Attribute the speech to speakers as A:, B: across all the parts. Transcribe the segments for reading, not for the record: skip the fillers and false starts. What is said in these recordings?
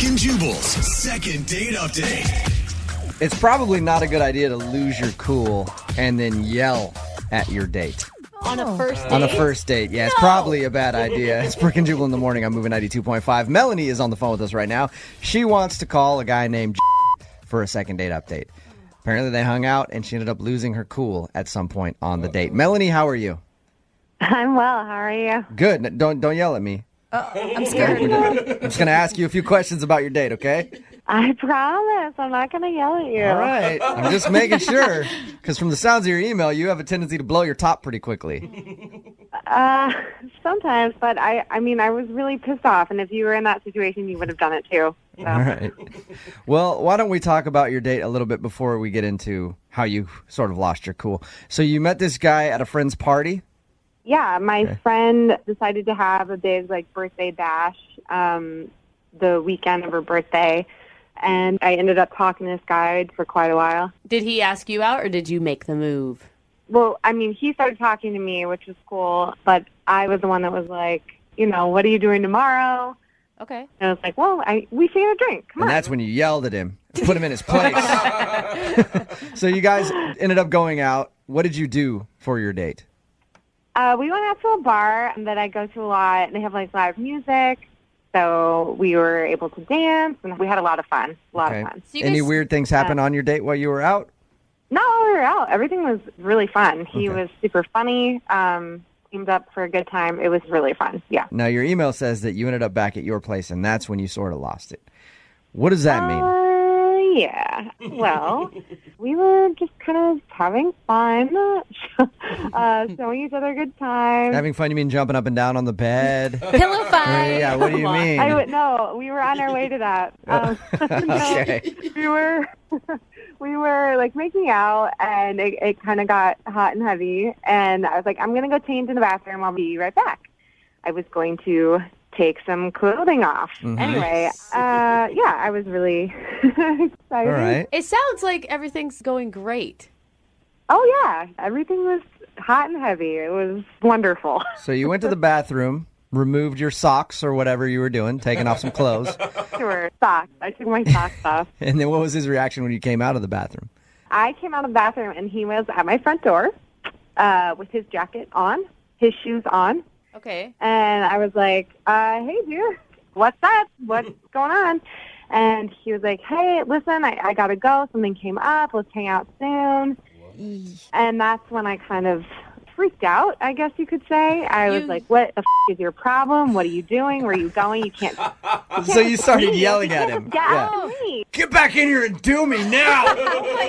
A: Brooke and Jubal's second date update.
B: It's probably not a good idea to lose your cool and then yell at your date.
C: On a first date?
B: On a first date, yeah. It's probably a bad idea. It's Brooke and Jubal in the morning. I'm moving 92.5. Melanie is on the phone with us right now. She wants to call a guy named for a second date update. Apparently they hung out and she ended up losing her cool at some point on the date. Melanie, how are you?
D: I'm well. How are you?
B: Good. Don't yell at me.
C: I'm scared.
B: I'm just going to ask you a few questions about your date, okay?
D: I promise. I'm not going to yell at you.
B: All right. I'm just making sure. Because from the sounds of your email, you have a tendency to blow your top pretty quickly.
D: Sometimes, but I mean, I was really pissed off, and if you were in that situation, you would have done it too. So.
B: All right. Well, why don't we talk about your date a little bit before we get into how you sort of lost your cool. So you met this guy at a friend's party?
D: Yeah, my friend decided to have a big birthday bash the weekend of her birthday, and I ended up talking to this guy for quite a while.
C: Did he ask you out, or did you make the move?
D: Well, I mean, he started talking to me, which was cool, but I was the one that was like, what are you doing tomorrow?
C: Okay.
D: And I was like, well, we should get a drink. Come on.
B: And that's when you yelled at him, put him in his place. So you guys ended up going out. What did you do for your date?
D: We went out to a bar that I go to a lot, and they have live music. So we were able to dance, and we had a lot of fun.
C: So
B: Any weird things happen on your date while you were out?
D: No, we were out. Everything was really fun. He was super funny, teamed up for a good time. It was really fun, yeah.
B: Now, your email says that you ended up back at your place, and that's when you sort of lost it. What does that mean?
D: Yeah. Well, we were just kind of having fun, showing each other a good time.
B: Having fun, you mean jumping up and down on the bed?
C: Pillow fight.
B: Yeah, what do you mean?
D: No, we were on our way to that.
B: Okay.
D: We were making out, and it kind of got hot and heavy, and I was like, I'm going to go change in the bathroom. I'll be right back. I was going to take some clothing off.
B: Mm-hmm.
D: Anyway, I was really excited.
B: All right.
C: It sounds like everything's going great.
D: Oh, yeah. Everything was hot and heavy. It was wonderful.
B: So you went to the bathroom, removed your socks or whatever you were doing, taking off some clothes.
D: Sure, socks. I took my socks off.
B: And then what was his reaction when you came out of the bathroom?
D: I came out of the bathroom, and he was at my front door with his jacket on, his shoes on.
C: Okay.
D: And I was like, hey, dude, what's up? What's going on? And he was like, hey, listen, I got to go. Something came up. Let's hang out soon. And that's when I kind of freaked out, I guess you could say. I was like, what the is your problem? What are you doing? Where are you going? You can't.
B: So you started yelling at him. Get back in here and do me now.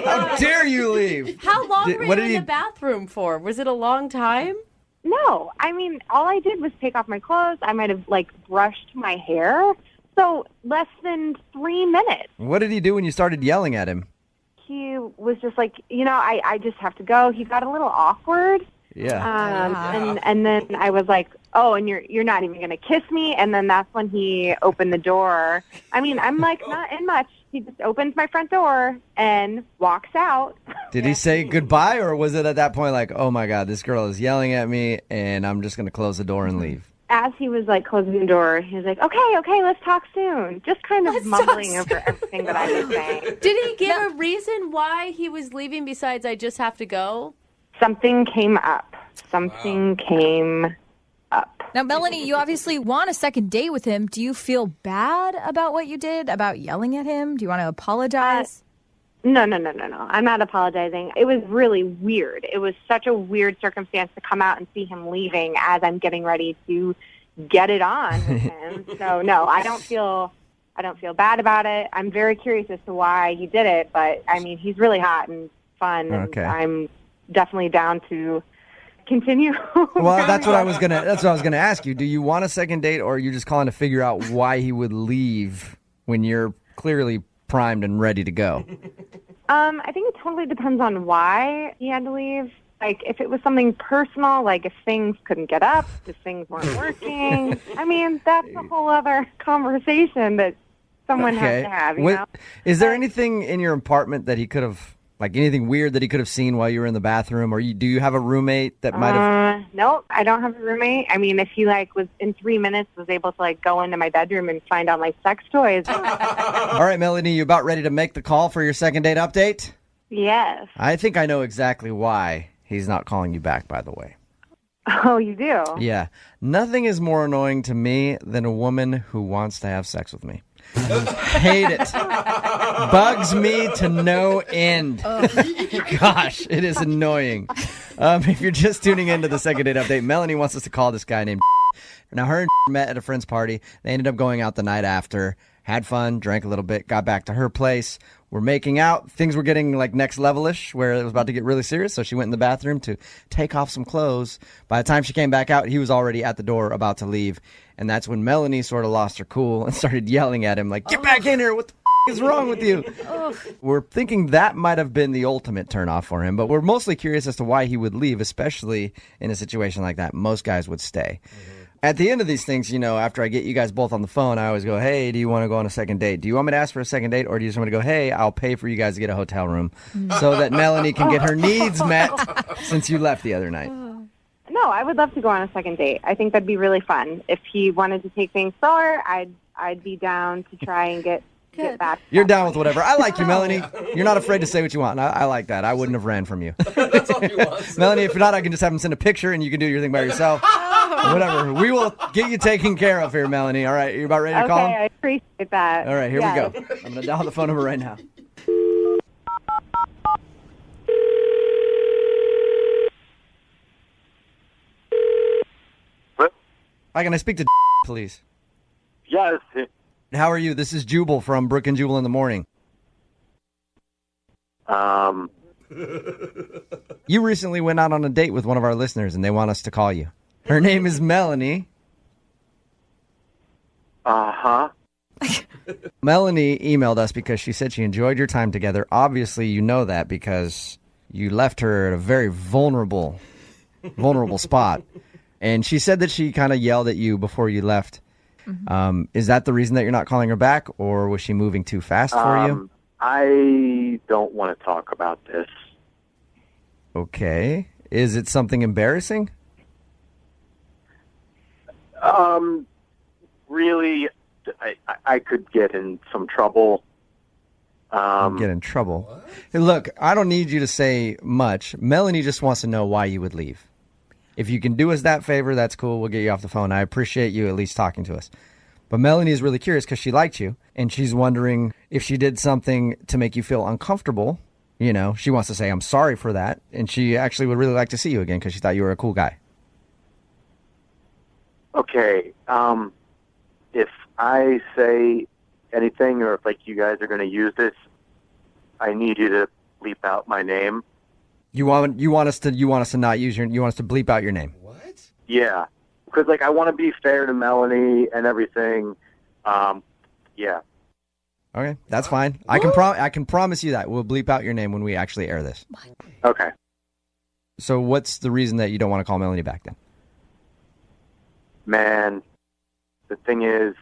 B: How dare you leave?
C: How long were you in the bathroom for? Was it a long time?
D: No. I mean, all I did was take off my clothes. I might have, brushed my hair. So less than 3 minutes.
B: What did he do when you started yelling at him?
D: He was just like, I just have to go. He got a little awkward.
B: Yeah.
D: And then I was like, oh, and you're not even going to kiss me? And then that's when he opened the door. I mean, I'm not in much. He just opens my front door and walks out.
B: Did he say goodbye, or was it at that point like, oh, my God, this girl is yelling at me, and I'm just going to close the door and leave?
D: As he was, closing the door, he was like, okay, let's talk soon. Just kind of mumbling over everything that I was saying.
C: Did he give a reason why he was leaving besides I just have to go?
D: Something came up. Something came up.
E: Now, Melanie, you obviously want a second date with him. Do you feel bad about what you did, about yelling at him? Do you want to apologize?
D: No. I'm not apologizing. It was really weird. It was such a weird circumstance to come out and see him leaving as I'm getting ready to get it on with him. So, no, I don't feel bad about it. I'm very curious as to why he did it, but, I mean, he's really hot and fun, and I'm definitely down to continue.
B: Well, that's what I was gonna ask you. Do you want a second date, or are you just calling to figure out why he would leave when you're clearly primed and ready to go?
D: I think it totally depends on why he had to leave. If it was something personal, if things couldn't get up, if things weren't working, I mean, that's a whole other conversation that someone has to have,
B: Is there anything in your apartment that he could have Like anything weird that he could have seen while you were in the bathroom? Or do you have a roommate that might have...
D: Nope, I don't have a roommate. I mean, if he was in 3 minutes was able to go into my bedroom and find all my sex toys.
B: All right, Melanie, you about ready to make the call for your second date update?
D: Yes.
B: I think I know exactly why he's not calling you back, by the way.
D: Oh, you do?
B: Yeah. Nothing is more annoying to me than a woman who wants to have sex with me. Hate it. Bugs me to no end. Gosh, it is annoying. If you're just tuning into the second date update, Melanie wants us to call this guy named Now, her and met at a friend's party. They ended up going out the night after, had fun, drank a little bit, got back to her place. We're making out. Things were getting next level-ish where it was about to get really serious. So she went in the bathroom to take off some clothes. By the time she came back out, he was already at the door about to leave. And that's when Melanie sort of lost her cool and started yelling at him get back in here. What the is wrong with you? We're thinking that might have been the ultimate turnoff for him. But we're mostly curious as to why he would leave, especially in a situation like that. Most guys would stay. At the end of these things, after I get you guys both on the phone, I always go, hey, do you want to go on a second date? Do you want me to ask for a second date, or do you just want to go, hey, I'll pay for you guys to get a hotel room so that Melanie can get her needs met since you left the other night?
D: No, I would love to go on a second date. I think that'd be really fun. If he wanted to take things slower, I'd be down to try and get back.
B: You're down with whatever. I like you, Melanie. You're not afraid to say what you want. I like that. I wouldn't have ran from you.
F: That's all he wants.
B: Melanie, if you're not, I can just have him send a picture and you can do your thing by yourself. Whatever. We will get you taken care of here, Melanie. All right. You about ready to call him?
D: Okay, I appreciate that.
B: All right. Here we go. I'm going to dial the phone number right now.
G: What?
B: Hi, can I speak to please?
G: Yes.
B: How are you? This is Jubal from Brooke and Jubal in the Morning. You recently went out on a date with one of our listeners, and they want us to call you. Her name is Melanie.
G: Uh-huh.
B: Melanie emailed us because she said she enjoyed your time together. Obviously, you know that because you left her at a very vulnerable spot. And she said that she kind of yelled at you before you left. Mm-hmm. Is that the reason that you're not calling her back, or was she moving too fast for you?
G: I don't want to talk about this.
B: Okay. Is it something embarrassing?
G: Really, I could get in some trouble.
B: Get in trouble? Hey, look, I don't need you to say much. Melanie just wants to know why you would leave. If you can do us that favor, that's cool. We'll get you off the phone. I appreciate you at least talking to us. But Melanie is really curious because she liked you, and she's wondering if she did something to make you feel uncomfortable. She wants to say, I'm sorry for that, and she actually would really like to see you again because she thought you were a cool guy.
G: Okay, if I say anything or if you guys are going to use this, I need you to bleep out my name.
B: You want us to not use you want us to bleep out your name.
F: What?
G: Yeah, because I want to be fair to Melanie and everything. Yeah.
B: Okay, that's fine. I can promise you that we'll bleep out your name when we actually air this.
G: Okay.
B: So what's the reason that you don't want to call Melanie back then?
G: Man, the thing is,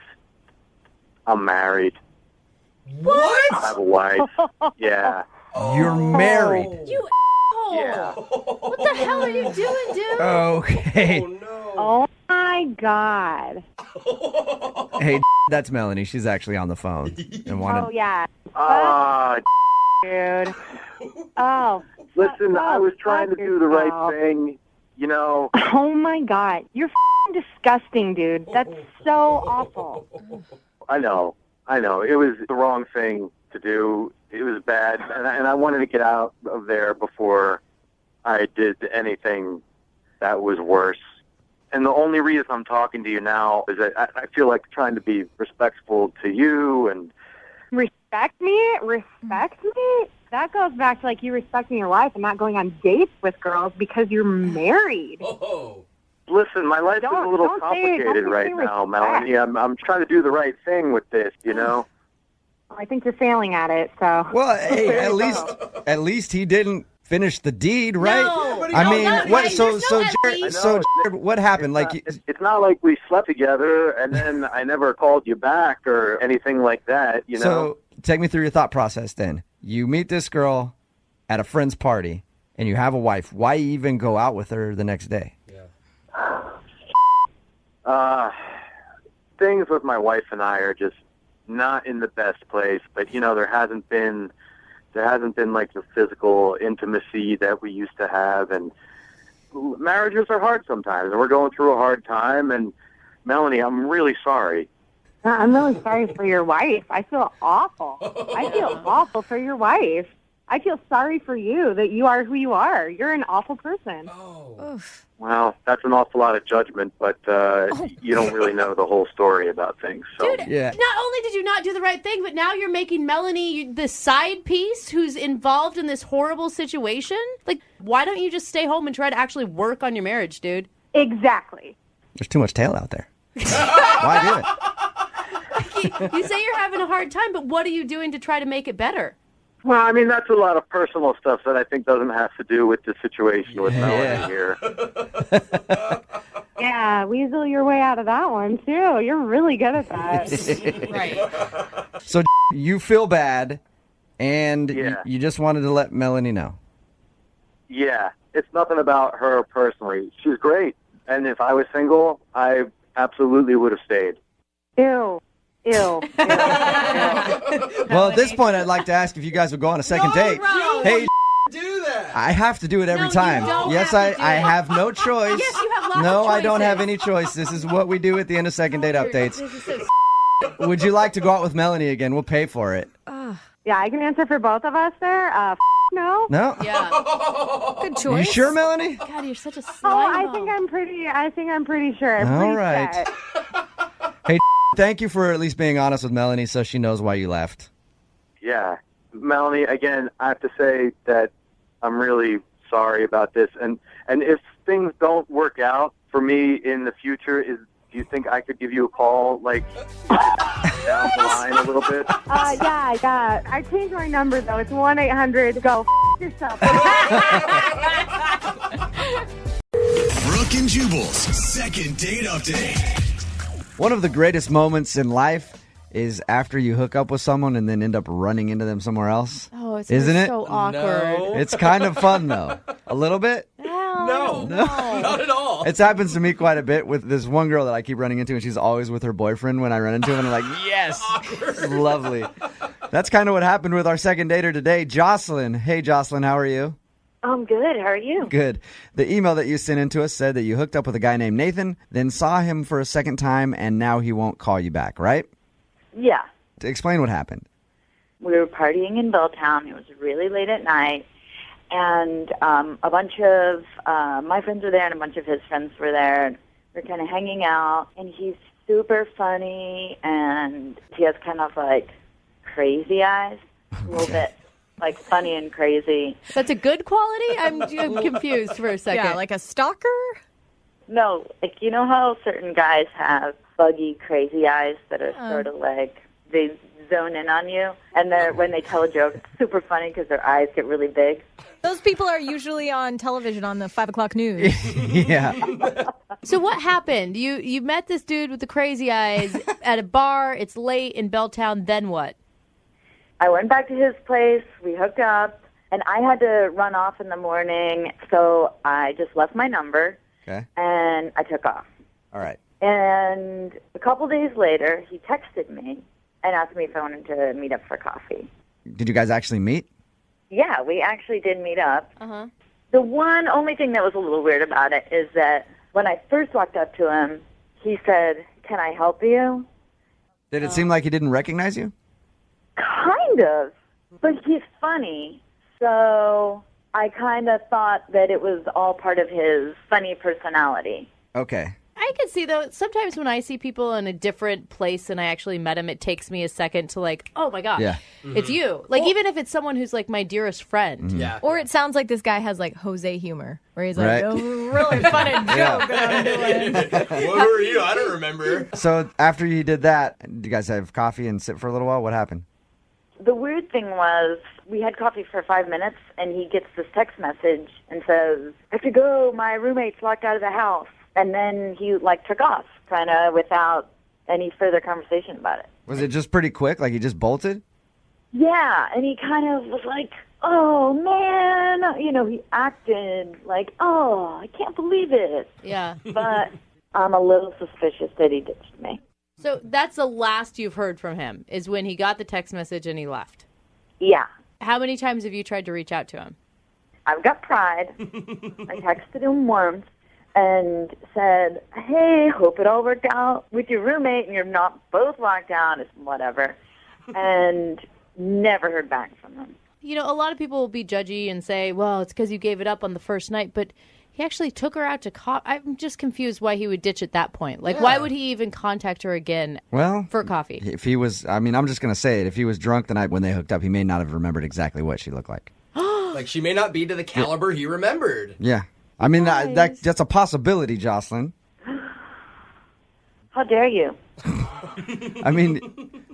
G: I'm married.
F: What?
G: I have a wife. Yeah.
B: You're married.
C: You
G: Yeah.
C: What the hell are you doing, dude?
B: Okay.
F: Oh, no.
D: Oh, my God.
B: Hey, that's Melanie. She's actually on the phone. And
D: Oh, yeah.
G: Dude.
D: Dude. Oh.
G: Listen, I was trying to
D: fuck
G: do the right
D: yourself.
G: thing,
D: Oh, my God. You're disgusting, dude. That's so awful.
G: I know. It was the wrong thing to do. It was bad, and I wanted to get out of there before I did anything that was worse. And the only reason I'm talking to you now is that I feel like trying to be respectful to you and...
D: Respect me? Respect me? That goes back to you respecting your wife and not going on dates with girls because you're married.
F: Oh.
G: Listen, my life is a little
D: don't say-
G: complicated
D: don't
G: right
D: say
G: now,
D: respect.
G: Melanie. I'm trying to do the right thing with this,
D: I think you're failing at it, so...
B: Well, hey, at least he didn't finish the deed, right?
C: No.
B: I
C: No,
B: mean,
C: not
B: what?
C: right.
B: So,
C: There's
B: so,
C: no at
B: Jared,
C: least.
B: so, Jared, what happened?
G: It's not like we slept together and then I never called you back or anything like that,
B: So, take me through your thought process then. You meet this girl, at a friend's party and you have a wife, why even go out with her the next day?
G: Things with my wife and I are just not in the best place, but there hasn't been like the physical intimacy that we used to have, and marriages are hard sometimes, and we're going through a hard time. And Melanie, I'm really sorry.
D: I'm really sorry for your wife. I feel awful. I feel awful for your wife. I feel sorry for you that you are who you are. You're an awful person.
E: Oof.
G: Well, that's an awful lot of judgment, but you don't really know the whole story about things. So.
C: Dude,
B: Yeah.
C: not only did you not do the right thing, but now you're making Melanie the side piece who's involved in this horrible situation. Like, why don't you just stay home and try to actually work on your marriage, dude?
D: Exactly.
B: There's too much tail out there. Why do it?
C: You say you're having a hard time, but what are you doing to try to make it better?
G: Well, I mean, that's a lot of personal stuff that I think doesn't have to do with the situation with Melanie
B: Yeah.
G: here.
D: Yeah, weasel your way out of that one, too. You're really good at that.
C: Right.
B: So you feel bad, and
G: Yeah.
B: you just wanted to let Melanie know.
G: Yeah, it's nothing about her personally. She's great, and if I was single, I absolutely would have stayed.
D: Ew. Ew. Ew.
B: Well, at this point, I'd like to ask if you guys would go on a second date.
C: Ro.
B: Hey,
F: Do that.
B: I have to do it every
C: No, you
B: time.
C: don't
B: Yes,
C: have to do
B: I
C: it.
B: have no choice.
C: Yes, you have lots
B: No,
C: of
B: I don't have
C: choices.
B: any choice. This is what we do at the end of second date updates.
C: This is so
B: Would you like to go out with Melanie again? We'll pay for it.
D: Yeah, I can answer for both of us there. No.
B: No?
C: yeah.
E: Good
B: You
E: choice.
B: sure, Melanie?
C: God, you're such a slime
D: Oh, I
C: ball.
D: think I'm pretty sure. I'm
B: All
D: pretty
B: right.
D: set.
B: Thank you for at least being honest with Melanie so she knows why you left.
G: Yeah, Melanie, again, I have to say that I'm really sorry about this. And if things don't work out for me in the future, do you think I could give you a call, like, down the line a little bit?
D: Yeah. I changed my number, though. It's 1-800. Go yourself.
A: Brooke and Jubal's second date update.
B: One of the greatest moments in life is after you hook up with someone and then end up running into them somewhere else.
C: Oh, it's
B: Isn't it?
C: so awkward.
F: No.
B: It's kind of fun, though. A little bit.
F: No.
C: No.
F: Not at all.
B: It's happens to me quite a bit with this one girl that I keep running into, and she's always with her boyfriend when I run into him, and I'm like, yes, lovely. That's kind of what happened with our second dater today, Jocelyn. Hey, Jocelyn, how are you?
D: I'm good. How are you?
B: Good. The email that you sent in to us said that you hooked up with a guy named Nathan, then saw him for a second time, and now he won't call you back, right?
H: Yeah.
B: Explain what happened.
H: We were partying in Belltown. It was really late at night. And a bunch of my friends were there and a bunch of his friends were there. And we were kind of hanging out. And he's super funny. And he has kind of like crazy eyes. A little bit like funny and crazy.
C: That's a good quality? I'm confused for a second.
E: Yeah, like a stalker?
H: No, like you know how certain guys have buggy, crazy eyes that are sort of like they zone in on you, and when they tell a joke, it's super funny because their eyes get really big.
E: Those people are usually on television on the 5 o'clock news.
B: Yeah.
C: So what happened? You met this dude with the crazy eyes at a bar. It's late in Belltown. Then what?
H: I went back to his place. We hooked up, and I had to run off in the morning, so I just left my number,
B: Okay.
H: and I took off.
B: All right.
H: And a couple days later, he texted me and asked me if I wanted to meet up for coffee.
B: Did you guys actually meet?
H: Yeah, we actually did meet up.
C: Uh-huh.
H: The only thing that was a little weird about it is that when I first walked up to him, he said, "Can I help you?"
B: Did it seem like he didn't recognize you?
H: Kind of, but he's funny, so I kind of thought that it was all part of his funny personality.
B: Okay.
C: I can see, though, sometimes when I see people in a different place and I actually met them, it takes me a second to like, oh my gosh,
B: Yeah.
C: it's you. Like, even if it's someone who's like my dearest friend.
F: Yeah.
E: Or it sounds like this guy has like Jose humor, where he's
B: Right.
E: like, "Oh, really funny joke that I'm doing."
F: Who are you? I don't remember.
B: So after you did that, did you guys have coffee and sit for a little while? What happened?
H: The weird thing was we had coffee for 5 minutes, and he gets this text message and says, "I have to go. My roommate's locked out of the house." And then he, like, took off, kind of without any further conversation about it.
B: Was it just pretty quick? Like he just bolted?
H: Yeah, and he kind of was like, oh, man. You know, he acted like, oh, I can't believe it.
C: Yeah.
H: But I'm a little suspicious that he ditched me.
C: So that's the last you've heard from him, is when he got the text message and he left.
H: Yeah.
C: How many times have you tried to reach out to him?
H: I've got pride. I texted him once and said, hey, hope it all worked out with your roommate and you're not both locked down. It's whatever. And never heard back from him.
C: You know, a lot of people will be judgy and say, well, it's because you gave it up on the first night, but he actually took her out to coffee. I'm just confused why he would ditch at that point. Like, why would he even contact her again for coffee?
B: If he was, I mean, I'm just going to say it. If he was drunk the night when they hooked up, he may not have remembered exactly what she looked like.
F: Like, she may not be to the caliber he remembered.
B: Yeah. I mean, that's a possibility, Jocelyn.
H: How dare you?
B: I mean,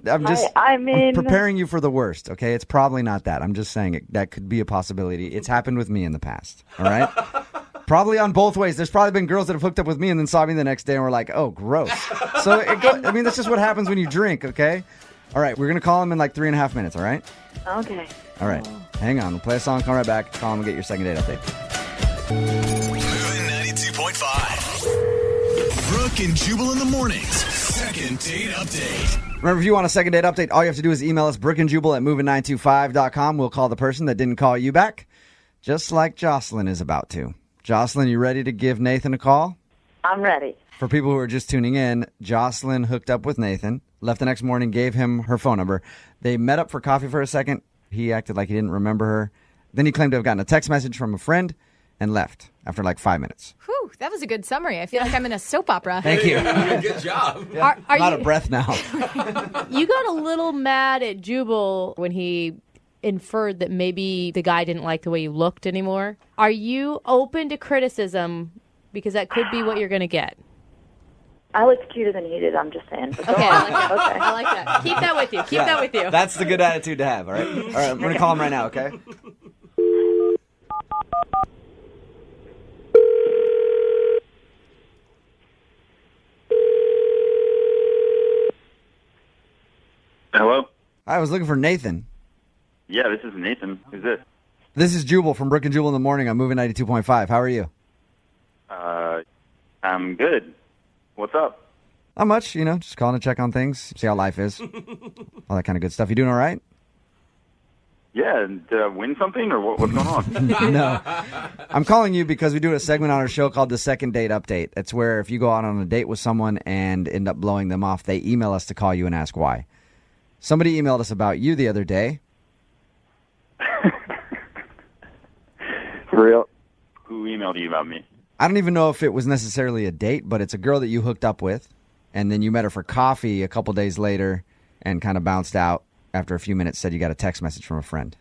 B: I'm preparing you for the worst, okay? It's probably not that. I'm just saying that could be a possibility. It's happened with me in the past, all right? Probably on both ways. There's probably been girls that have hooked up with me and then saw me the next day and were like, oh, gross. So, I mean, that's just what happens when you drink, okay? All right, we're going to call him in like 3.5 minutes, all right?
H: Okay.
B: All right. Hang on. We'll play a song, come right back, call him and get your second date update.
A: Moving 92.5. Brooke and Jubal in the mornings. Second date update.
B: Remember, if you want a second date update, all you have to do is email us, brookandjubal@moving925.com. We'll call the person that didn't call you back, just like Jocelyn is about to. Jocelyn, you ready to give Nathan a call?
H: I'm ready.
B: For people who are just tuning in, Jocelyn hooked up with Nathan, left the next morning, gave him her phone number. They met up for coffee for a second. He acted like he didn't remember her. Then he claimed to have gotten a text message from a friend and left after like 5 minutes.
E: Whew, that was a good summary. I feel like I'm in a soap opera.
B: Thank you.
F: Good job.
B: Yeah,
C: Are
B: I'm out
C: you-
B: of breath now.
C: You got a little mad at Jubal when he inferred that maybe the guy didn't like the way you looked anymore. Are you open to criticism? Because that could be what you're going to get.
H: I looked cuter than he did, I'm just saying. But
C: Okay, I like that.
H: Okay.
C: I like that. Keep that with you. Keep that with you.
B: That's the good attitude to have, all right? All right, I'm going to call him right now, okay?
I: Hello?
B: I was looking for Nathan.
I: Yeah, this is Nathan. Who's this?
B: This is Jubal from Brooke and Jubal in the morning. I'm moving 92.5. How are you?
I: I'm good. What's up?
B: Not much, just calling to check on things, see how life is. All that kind of good stuff. You doing all right?
I: Yeah, did I win something or what's going on?
B: No. I'm calling you because we do a segment on our show called the Second Date Update. It's where if you go out on a date with someone and end up blowing them off, they email us to call you and ask why. Somebody emailed us about you the other day.
I: For real? Who emailed you about me?
B: I don't even know if it was necessarily a date, but it's a girl that you hooked up with, and then you met her for coffee a couple days later and kind of bounced out after a few minutes, said you got a text message from a friend.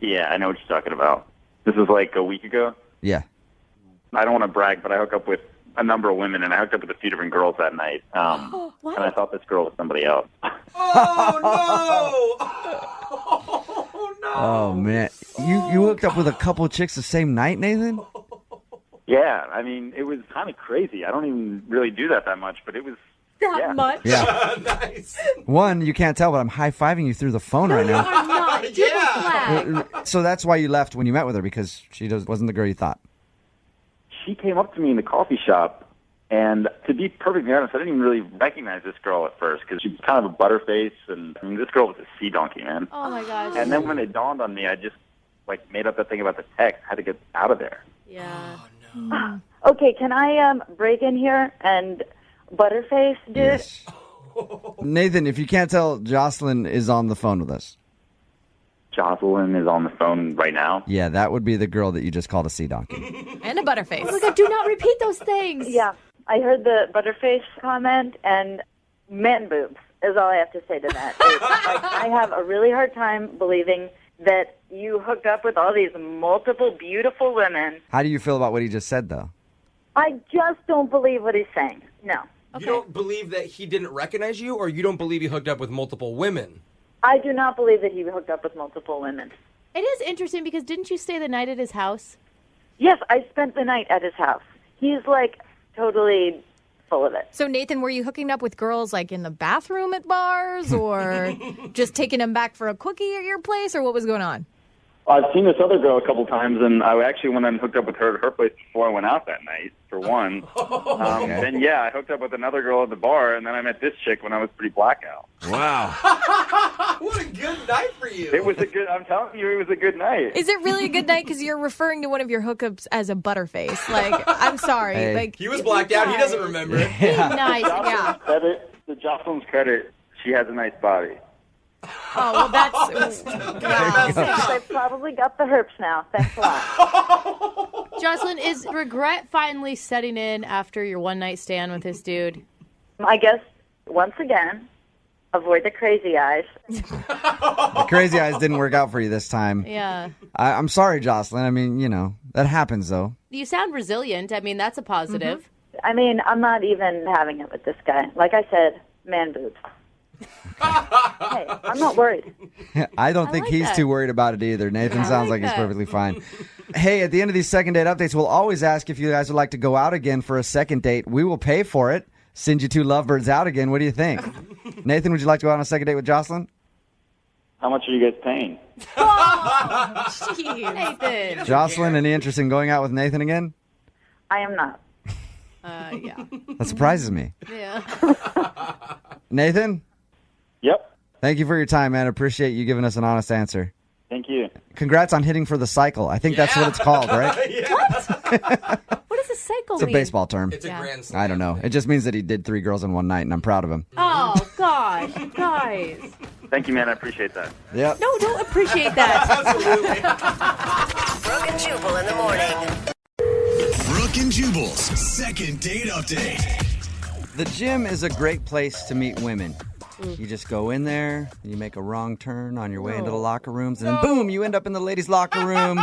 I: Yeah, I know what you're talking about. This was like a week ago.
B: Yeah.
I: I don't want to brag, but I hooked up with a number of women, and I hooked up with a few different girls that night. And I thought this girl was somebody else.
F: Oh, no! Oh, no!
B: Oh, man. You hooked up with a couple of chicks the same night, Nathan?
I: Yeah, I mean, it was kind of crazy. I don't even really do that much, but it was...
C: That much?
B: Yeah.
F: Nice.
B: One, you can't tell, but I'm high-fiving you through the phone right now.
C: Are not. Jubal flag.
B: So that's why you left when you met with her, because she wasn't the girl you thought.
I: She came up to me in the coffee shop, and to be perfectly honest, I didn't even really recognize this girl at first because she was kind of a butterface, and I mean, this girl was a sea donkey, man.
C: Oh, my gosh.
I: And then when it dawned on me, I just made up that thing about the text. I had to get out of there.
C: Yeah.
H: Okay, can I break in here and butterface, dude?
B: Yes. Nathan, if you can't tell, Jocelyn is on the phone with us.
I: Jocelyn is on the phone right now.
B: Yeah, that would be the girl that you just called a sea donkey.
E: And a butterface.
C: Oh, my God. Do not repeat those things.
H: Yeah, I heard the butterface comment, and man boobs is all I have to say to that. I have a really hard time believing that you hooked up with all these multiple beautiful women.
B: How do you feel about what he just said, though?
H: I just don't believe what he's saying. No.
F: You don't believe that he didn't recognize you, or you don't believe he hooked up with multiple women?
H: I do not believe that he hooked up with multiple women.
C: It is interesting because didn't you stay the night at his house?
H: Yes, I spent the night at his house. He's totally full of it.
E: So, Nathan, were you hooking up with girls in the bathroom at bars or just taking them back for a quickie at your place, or what was going on?
I: I've seen this other girl a couple times, and I actually went and hooked up with her at her place before I went out that night, for one. Then, yeah, I hooked up with another girl at the bar, and then I met this chick when I was pretty blackout.
B: Wow.
F: What a good night for you.
I: It was a good, I'm telling you, it was a good night.
E: Is it really a good night? Because you're referring to one of your hookups as a butterface. Like, I'm sorry.
B: Hey.
E: Like,
F: He was blacked out. He doesn't remember.
C: Nice. Yeah.
I: To Jocelyn's credit, she has a nice body.
E: oh, well, that's... wow.
H: Thanks. I probably got the herpes now. Thanks a lot.
C: Jocelyn, is regret finally setting in after your one-night stand with this dude?
H: I guess, once again, avoid the crazy eyes.
B: The crazy eyes didn't work out for you this time.
C: Yeah.
B: I'm sorry, Jocelyn. I mean, that happens, though.
C: You sound resilient. I mean, that's a positive.
H: I mean, I'm not even having it with this guy. Like I said, man boobs. Hey, I'm not worried.
B: I don't think
C: like
B: he's
C: that.
B: too worried about it either. Nathan sounds like he's
C: that.
B: perfectly fine. Hey, at the end of these second date updates, we'll always ask if you guys would like to go out again for a second date. We will pay for it. Send you two lovebirds out again. What do you think? Nathan, would you like to go out on a second date with Jocelyn?
I: How much are you guys paying?
E: Jeez.
C: Nathan.
B: Jocelyn, any interest in going out with Nathan again?
H: I am not.
C: Yeah.
B: That surprises me.
C: Yeah.
B: Nathan,
I: Yep.
B: thank you for your time, man. I appreciate you giving us an honest answer.
I: Thank you.
B: Congrats on hitting for the cycle. I think that's what it's called, right?
C: What does a cycle
B: It's a
C: mean?
B: baseball term.
F: It's a grand slam.
B: I don't know. It just means that he did 3 girls in one night, and I'm proud of him.
C: Oh, gosh. Guys.
I: Thank you, man. I appreciate that.
B: Yep.
C: No, don't appreciate that.
F: Absolutely.
J: Brooke and Jubal in the morning.
A: Brooke and Jubal's second date update.
B: The gym is a great place to meet women. You just go in there, you make a wrong turn on your way into the locker rooms, and then boom, you end up in the ladies' locker room,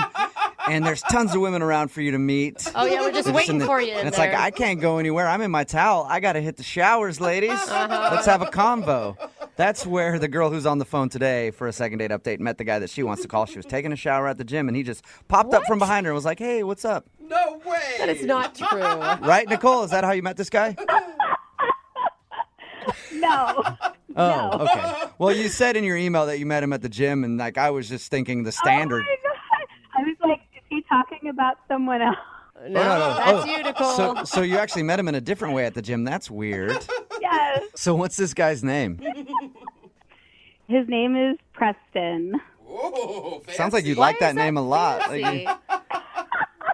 B: and there's tons of women around for you to meet.
C: Oh, yeah, we're just waiting for you in
B: And it's
C: there.
B: like, I can't go anywhere. I'm in my towel. I got to hit the showers, ladies. Let's have a convo. That's where the girl who's on the phone today for a second date update met the guy that she wants to call. She was taking a shower at the gym, and he just popped up from behind her and was like, hey, what's up?
F: No way.
C: That is not true.
B: Right, Nicole? Is that how you met this guy?
D: No.
B: Oh, okay. Well, you said in your email that you met him at the gym, and like I was just thinking the standard.
D: Oh my God. I was like, is he talking about someone else?
C: No,
B: no.
C: that's you, Nicole.
B: So you actually met him in a different way at the gym. That's weird.
D: Yes.
B: So what's this guy's name?
D: His name is Preston.
F: Whoa,
B: Sounds like you
C: Why
B: like
C: is
B: that name a lot.
C: fancy?
B: Like,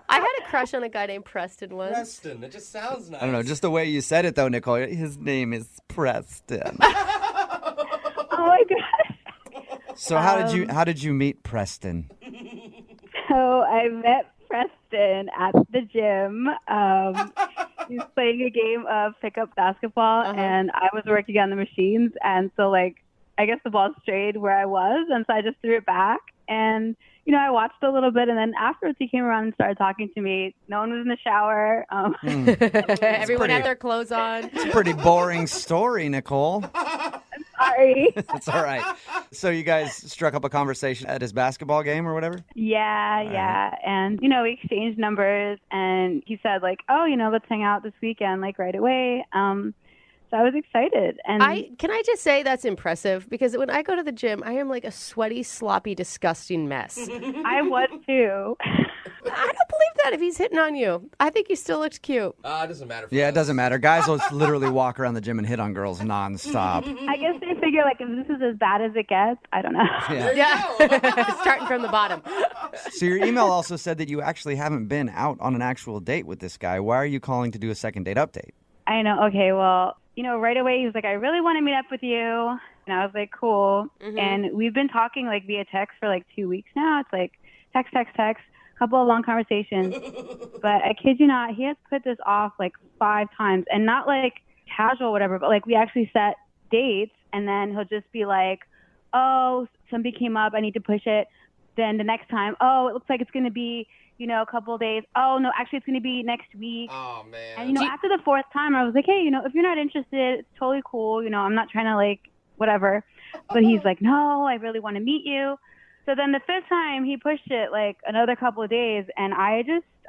C: I had a crush on a guy named Preston once.
F: Preston. It just sounds nice.
B: I don't know, just the way you said it though, Nicole. His name is Preston.
D: Oh my God.
B: So how did you meet Preston?
D: So I met Preston at the gym. He was playing a game of pickup basketball, and I was working on the machines. And so, like, I guess the ball strayed where I was, and so I just threw it back. And I watched a little bit, and then afterwards he came around and started talking to me. No one was in the shower.
C: Everyone had their clothes on.
B: It's a pretty boring story, Nicole.
D: Sorry.
B: It's all right. So you guys struck up a conversation at his basketball game or whatever?
D: Yeah. And, we exchanged numbers, and he said, like, oh, let's hang out this weekend, like, right away. So I was excited. And
C: Can I just say that's impressive? Because when I go to the gym, I am like a sweaty, sloppy, disgusting mess.
D: I was too.
C: I don't believe that if he's hitting on you. I think you still looked cute.
F: It doesn't matter. For
B: Yeah,
F: us.
B: it doesn't matter. Guys will literally walk around the gym and hit on girls nonstop.
D: I guess they figure, like, if this is as bad as it gets, I don't know.
C: Yeah. Starting from the bottom.
B: So your email also said that you actually haven't been out on an actual date with this guy. Why are you calling to do a second date update?
D: I know. Okay, well, right away he was like, I really want to meet up with you. And I was like, cool. And we've been talking, like, via text for, like, 2 weeks now. It's like text, a couple of long conversations. But I kid you not, he has put this off, like, 5 times. And not, like, casual or whatever, but, like, we actually set dates. And then he'll just be like, oh, something came up. I need to push it. Then the next time, oh, it looks like it's going to be, a couple of days. Oh, no, actually, it's going to be next week.
F: Oh, man.
D: And, after the 4th time, I was like, hey, if you're not interested, it's totally cool. I'm not trying to, like, whatever. But he's like, no, I really want to meet you. So then the 5th time, he pushed it, like, another couple of days. And I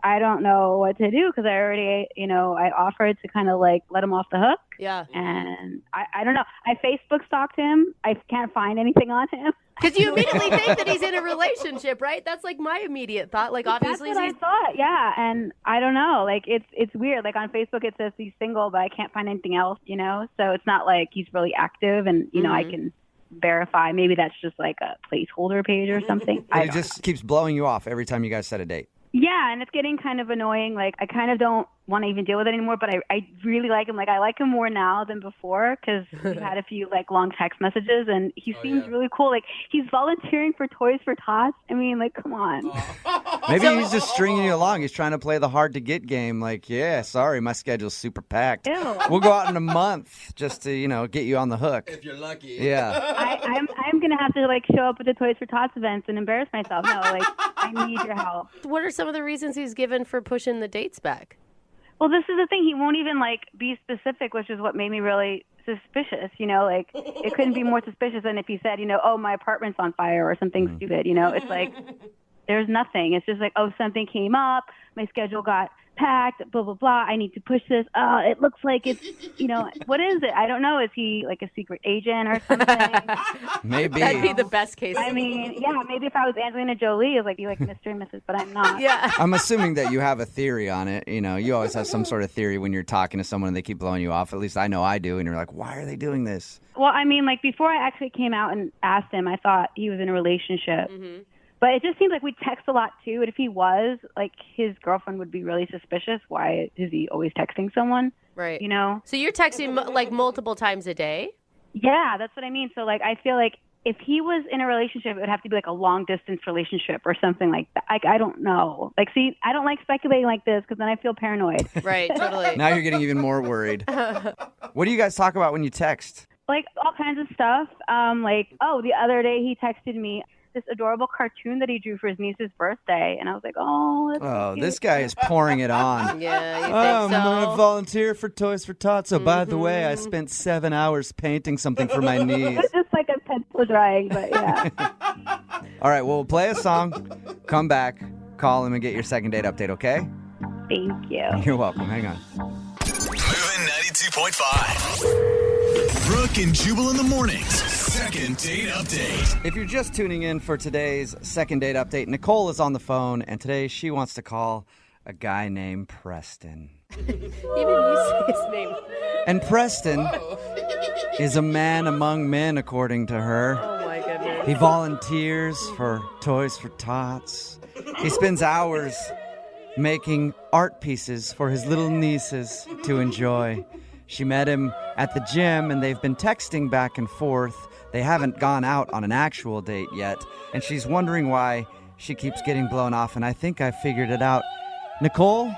K: I don't know what to do because I already, I offered to kind of like let him off the hook.
C: Yeah.
K: And I don't know. I Facebook stalked him. I can't find anything on him.
C: Because you immediately think that he's in a relationship, right? That's like my immediate thought. Like, obviously,
K: that's what I thought. Yeah, and I don't know. Like, it's weird. Like on Facebook, it says he's single, but I can't find anything else. So it's not like he's really active, and I can verify. Maybe that's just like a placeholder page or something.
B: He just keeps blowing you off every time you guys set a date.
K: Yeah, and it's getting kind of annoying. Like, I kind of don't want to even deal with it anymore, but I really like him. Like, I like him more now than before because we've had a few, like, long text messages, and he seems really cool. Like, he's volunteering for Toys for Tots. I mean, like, come on.
B: Maybe he's just stringing you along. He's trying to play the hard-to-get game. Like, yeah, sorry, my schedule's super packed.
K: Ew.
B: We'll go out in a month just to, get you on the hook.
F: If you're lucky.
B: Yeah.
K: I'm going to have to, like, show up at the Toys for Tots events and embarrass myself. No, like, I need your help.
C: What are some of the reasons he's given for pushing the dates back?
K: Well, this is the thing. He won't even, like, be specific, which is what made me really suspicious, Like, it couldn't be more suspicious than if he said, oh, my apartment's on fire or something stupid, It's like, there's nothing. It's just like, oh, something came up. My schedule got packed, blah, blah, blah. I need to push this. It looks like it's, what is it? I don't know. Is he like a secret agent or something?
B: Maybe.
C: That'd be the best case.
K: I mean, yeah, maybe if I was Angelina Jolie, it'd be like Mr. and Mrs., but I'm not.
C: Yeah.
B: I'm assuming that you have a theory on it. You always have some sort of theory when you're talking to someone and they keep blowing you off. At least I know I do. And you're like, why are they doing this?
K: Well, I mean, like, before I actually came out and asked him, I thought he was in a relationship. Mm-hmm. But it just seems like we text a lot, too. And if he was, like, his girlfriend would be really suspicious. Why is he always texting someone?
C: Right. So you're texting, like, multiple times a day?
K: Yeah, that's what I mean. So, like, I feel like if he was in a relationship, it would have to be, like, a long-distance relationship or something like that. Like, I don't know. Like, see, I don't like speculating like this because then I feel paranoid.
C: Right, totally.
B: Now you're getting even more worried. What do you guys talk about when you text?
K: Like, all kinds of stuff. The other day he texted me this adorable cartoon that he drew for his niece's birthday, and I was like, "Oh, that's so cute."
B: This guy is pouring it on.
C: Yeah, you think
B: I'm
C: so?
B: gonna volunteer for Toys for Tots. Oh, by the way, I spent 7 hours painting something for my niece.
K: It's just like a pencil drawing, but yeah.
B: All right, well, we'll play a song, come back, call him, and get your second date update. Okay?
K: Thank you.
B: You're welcome. Hang on.
A: Moving 92.5. Brooke and Jubal in the mornings. Second date update.
B: If you're just tuning in for today's second date update, Nicole is on the phone, and today she wants to call a guy named Preston.
C: Even you say his name.
B: And Preston is a man among men, according to her.
C: Oh, my goodness.
B: He volunteers for Toys for Tots. He spends hours making art pieces for his little nieces to enjoy. She met him at the gym, and they've been texting back and forth. They haven't gone out on an actual date yet, and she's wondering why she keeps getting blown off, and I think I figured it out. Nicole?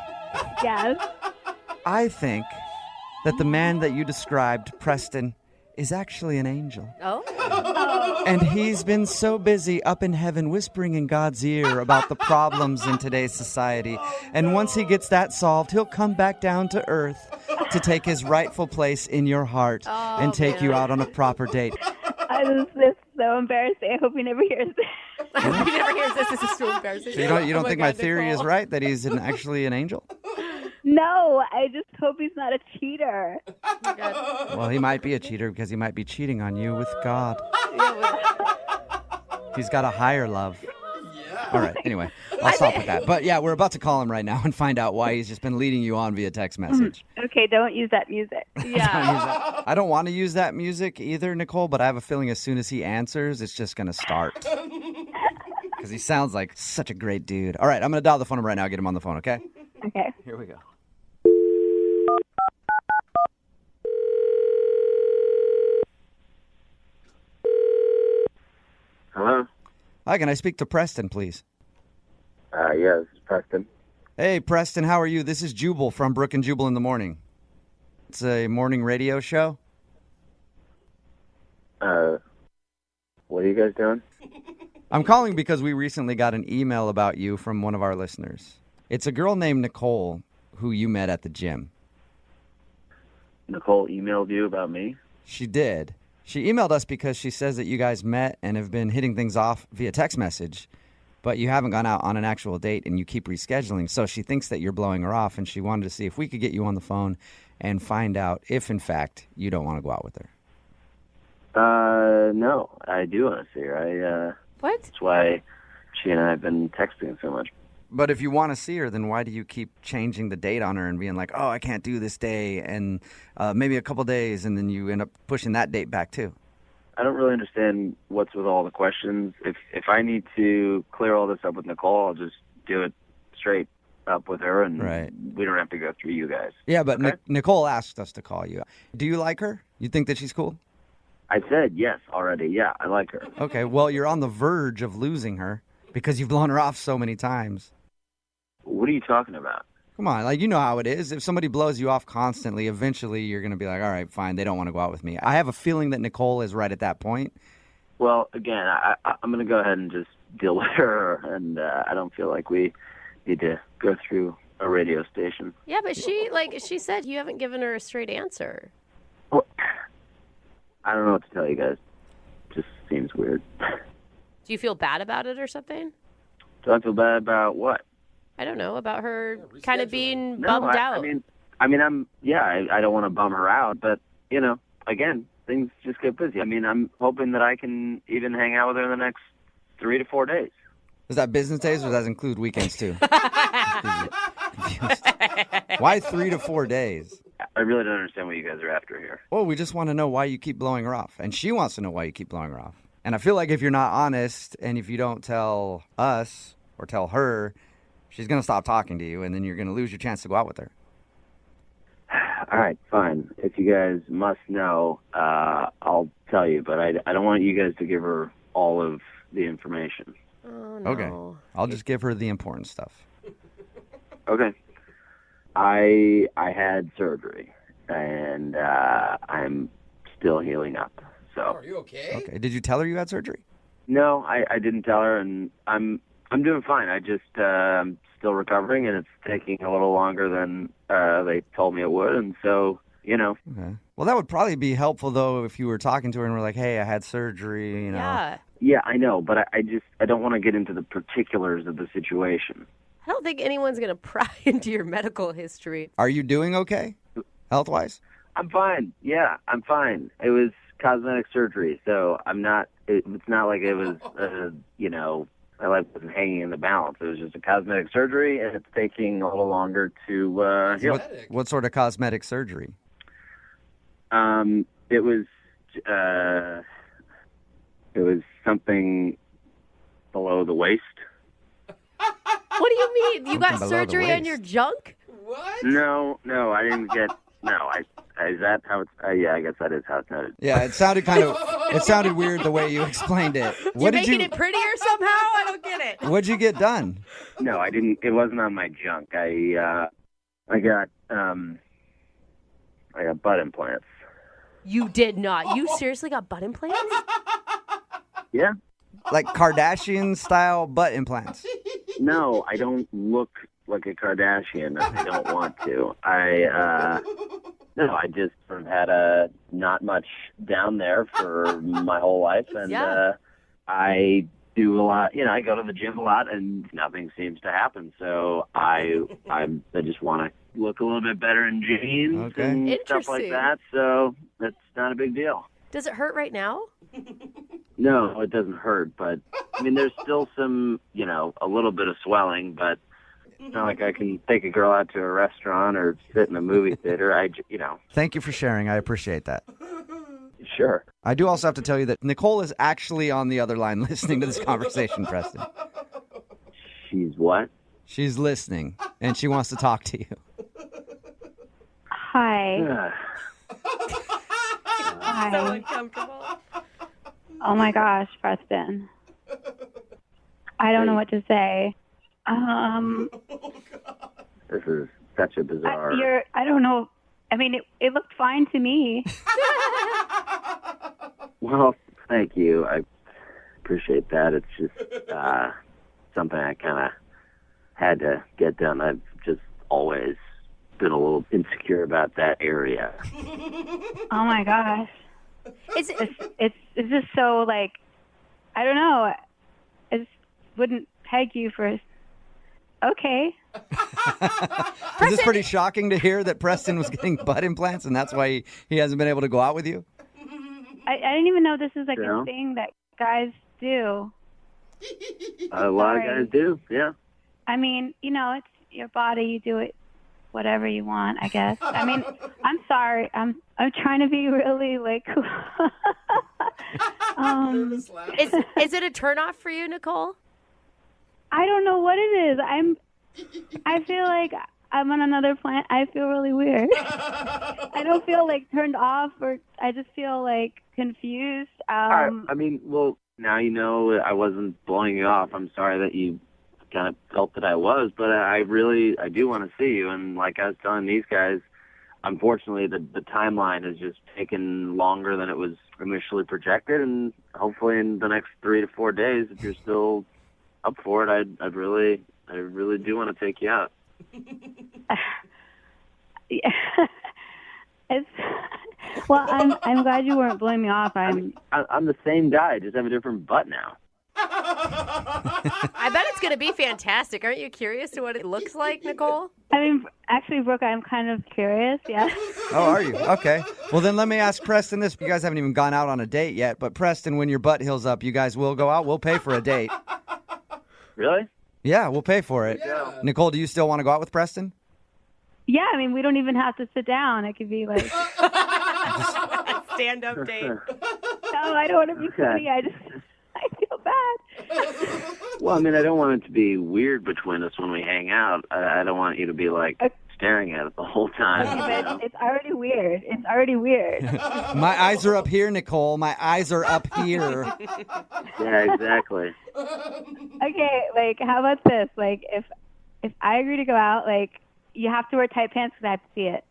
K: Yes?
B: I think that the man that you described, Preston, is actually an angel.
C: Oh?
B: And he's been so busy up in heaven whispering in God's ear about the problems in today's society. And once he gets that solved, he'll come back down to earth to take his rightful place in your heart and take you out on a proper date.
K: This is so embarrassing. I hope he never hears this.
C: I hope he never hears this. This is so embarrassing.
B: So you don't think my theory is right, that he's actually an angel?
K: No, I just hope he's not a cheater.
B: Well, he might be a cheater because he might be cheating on you with God. He's got a higher love. All right, anyway, I'll stop with that. But yeah, we're about to call him right now and find out why he's just been leading you on via text message.
K: Okay, don't use that music.
C: Yeah.
B: I don't want to use that music either, Nicole, but I have a feeling as soon as he answers, it's just going to start. Because he sounds like such a great dude. All right, I'm going to dial the phone number right now, get him on the phone, okay?
K: Okay.
B: Here we go.
G: Hello?
B: Hi, can I speak to Preston, please?
G: Yeah, this is Preston.
B: Hey, Preston, how are you? This is Jubal from Brooke and Jubal in the Morning. It's a morning radio show.
G: What are you guys doing?
B: I'm calling because we recently got an email about you from one of our listeners. It's a girl named Nicole who you met at the gym.
G: Nicole emailed you about me?
B: She did. She emailed us because she says that you guys met and have been hitting things off via text message. but you haven't gone out on an actual date and you keep rescheduling. So she thinks that you're blowing her off, and she wanted to see if we could get you on the phone and find out if, in fact, you don't want to go out with her.
L: No, I do want to see her.
C: What?
L: That's why she and I have been texting so much.
B: But if you want to see her, then why do you keep changing the date on her and being like, oh, I can't do this day, and maybe a couple days, and then you end up pushing that date back too?
L: I don't really understand what's with all the questions. If I need to clear all this up with Nicole, I'll just do it straight up with her, and we don't have to go through you guys.
B: Yeah, but
L: okay?
B: Nicole asked us to call you. Do you like her? You think that she's cool?
L: I said yes already. Yeah, I like her.
B: Okay, well, you're on the verge of losing her because you've blown her off so many times.
L: What are you talking about?
B: Come on, like, you know how it is. If somebody blows you off constantly, eventually you're going to be like, all right, fine, they don't want to go out with me. I have a feeling that Nicole is right at that point.
L: Well, again, I'm going to go ahead and just deal with her, and I don't feel like we need to go through a radio station.
C: Yeah, but she said you haven't given her a straight answer.
L: Well, I don't know what to tell you guys. It just seems weird.
C: Do you feel bad about it or something?
L: Do I feel bad about what?
C: I don't know, about her kind of being bummed out.
L: I don't want to bum her out, but, you know, again, things just get busy. I mean, I'm hoping that I can even hang out with her in the next 3 to 4 days.
B: Is that business days, or does that include weekends too? Why 3 to 4 days?
L: I really don't understand what you guys are after here.
B: Well, we just want to know why you keep blowing her off. And she wants to know why you keep blowing her off. And I feel like if you're not honest, and if you don't tell us or tell her, she's going to stop talking to you, and then you're going to lose your chance to go out with her.
L: All right, fine. If you guys must know, I'll tell you. But I don't want you guys to give her all of the information.
C: Oh, no.
B: Okay. I'll just give her the important stuff.
L: Okay. I had surgery, and I'm still healing up. So.
F: Are you okay?
B: Okay. Did you tell her you had surgery?
L: No, I didn't tell her, and I'm doing fine. I just I'm still recovering, and it's taking a little longer than they told me it would, and so, you know.
B: Okay. Well, that would probably be helpful, though, if you were talking to her and were like, hey, I had surgery, you know.
C: Yeah.
L: Yeah, I know, but I don't want to get into the particulars of the situation.
C: I don't think anyone's going to pry into your medical history.
B: Are you doing okay, health-wise?
L: I'm fine. Yeah, I'm fine. It was cosmetic surgery, so I'm not. It's not like it was, you know, my life wasn't hanging in the balance. It was just a cosmetic surgery, and it's taking a little longer to heal.
B: What sort of cosmetic surgery?
L: It was something below the waist.
C: What do you mean? You got
B: Something below the
C: surgery on
B: waist.
C: your junk?
F: What?
L: No, I didn't get. No, is that how it's? Yeah, I guess that is how it's noted.
B: Yeah, it sounded weird the way you explained it.
C: You're making it prettier somehow? I don't get it.
B: What'd you get done?
L: No, I didn't. It wasn't on my junk. I got butt implants.
C: You did not. You seriously got butt implants?
L: Yeah.
B: Like Kardashian-style butt implants?
L: No, I don't look like a Kardashian. I don't want to. I just sort of had not much down there for my whole life, and I do a lot. You know, I go to the gym a lot, and nothing seems to happen. So I just want to look a little bit better in jeans and stuff like that. So that's not a big deal.
C: Does it hurt right now?
L: No, it doesn't hurt, but I mean, there's still some, you know, a little bit of swelling, but it's not like I can take a girl out to a restaurant or sit in a movie theater. You know.
B: Thank you for sharing. I appreciate that.
L: Sure.
B: I do also have to tell you that Nicole is actually on the other line listening to this conversation, Preston.
L: She's what?
B: She's listening, and she wants to talk to you.
K: Hi. Hi.
C: So uncomfortable.
K: Oh my gosh, Preston. I don't know what to say.
L: This is such a bizarre.
K: I don't know. I mean, it looked fine to me.
L: Well, thank you. I appreciate that. It's just something I kind of had to get done. I've just always been a little insecure about that area.
K: Oh my gosh. It's just so, like, I don't know. I just wouldn't peg you for. Okay.
B: Is this pretty shocking to hear that Preston was getting butt implants and that's why he hasn't been able to go out with you?
K: I didn't even know this is like a thing that guys do.
L: A lot of guys do, yeah.
K: I mean, it's your body. You do it whatever you want, I guess. I mean, I'm sorry. I'm trying to be really like.
C: Is it a turnoff for you, Nicole?
K: I don't know what it is. I feel like I'm on another planet. I feel really weird. I don't feel like turned off, or I just feel like confused.
L: I mean, well, now you know I wasn't blowing you off. I'm sorry that you kind of felt that I was, but I do want to see you. And like I was telling these guys, unfortunately, the timeline has just taken longer than it was initially projected. And hopefully in the next 3 to 4 days, if you're still up for it, I really do want to take you out.
K: Yeah. Well, I'm glad you weren't blowing me off. I'm
L: the same guy, just have a different butt now.
C: I bet it's going to be fantastic. Aren't you curious to what it looks like, Nicole?
K: I mean, actually, Brooke, I'm kind of curious, yeah.
B: Oh, are you? Okay. Well, then let me ask Preston this. You guys haven't even gone out on a date yet, but Preston, when your butt heals up, you guys will go out? We'll pay for a date.
L: Really?
B: Yeah, we'll pay for it. Yeah. Nicole, do you still want to go out with Preston?
K: Yeah, I mean, we don't even have to sit down. It could be like
C: a stand-up date.
K: No, I don't want to be funny. I feel bad.
L: Well, I mean, I don't want it to be weird between us when we hang out. I don't want you to be like staring at it the whole time.
K: Okay, but it's already weird. It's already weird.
B: My eyes are up here, Nicole. My eyes are up here.
L: Yeah, exactly.
K: Okay, like, how about this? Like, if I agree to go out, like, you have to wear tight pants because I have to see it.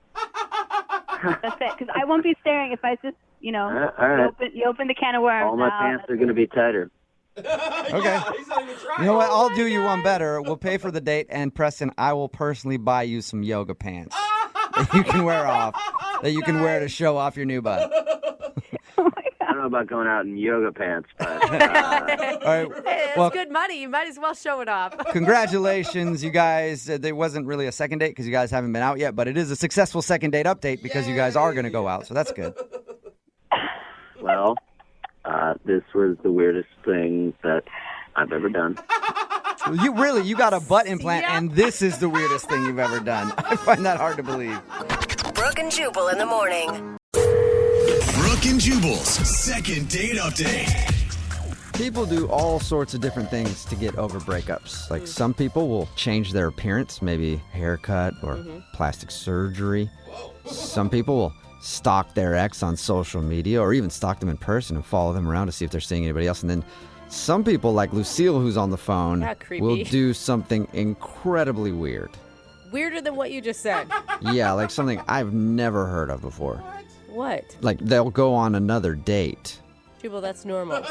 K: That's it. Because I won't be staring if I just,
L: all right.
K: you open the can of worms.
L: All my pants are going to be tighter.
B: Okay. You know what? I'll do you one better. We'll pay for the date, and Preston, I will personally buy you some yoga pants that you can wear off, that you can wear to show off your new butt.
L: I don't know about going out in yoga pants, but...
B: All right.
C: Hey, that's good money. You might as well show it off.
B: Congratulations, you guys. There wasn't really a second date because you guys haven't been out yet, but it is a successful second date update because you guys are going to go out, so that's good.
L: Well, this was the weirdest thing that I've ever done.
B: You got a butt implant, and this is the weirdest thing you've ever done. I find that hard to believe.
J: Brooke and Jubal in the morning.
A: Brooke and Jubal's second date update.
B: People do all sorts of different things to get over breakups. Like some people will change their appearance, maybe haircut or plastic surgery. Some people will stalk their ex on social media or even stalk them in person and follow them around to see if they're seeing anybody else. And then some people, like Lucille, who's on the phone, will do something incredibly weird.
C: Weirder than what you just said.
B: Yeah, like something I've never heard of before.
C: What?
B: Like they'll go on another date.
C: Jubal, that's normal.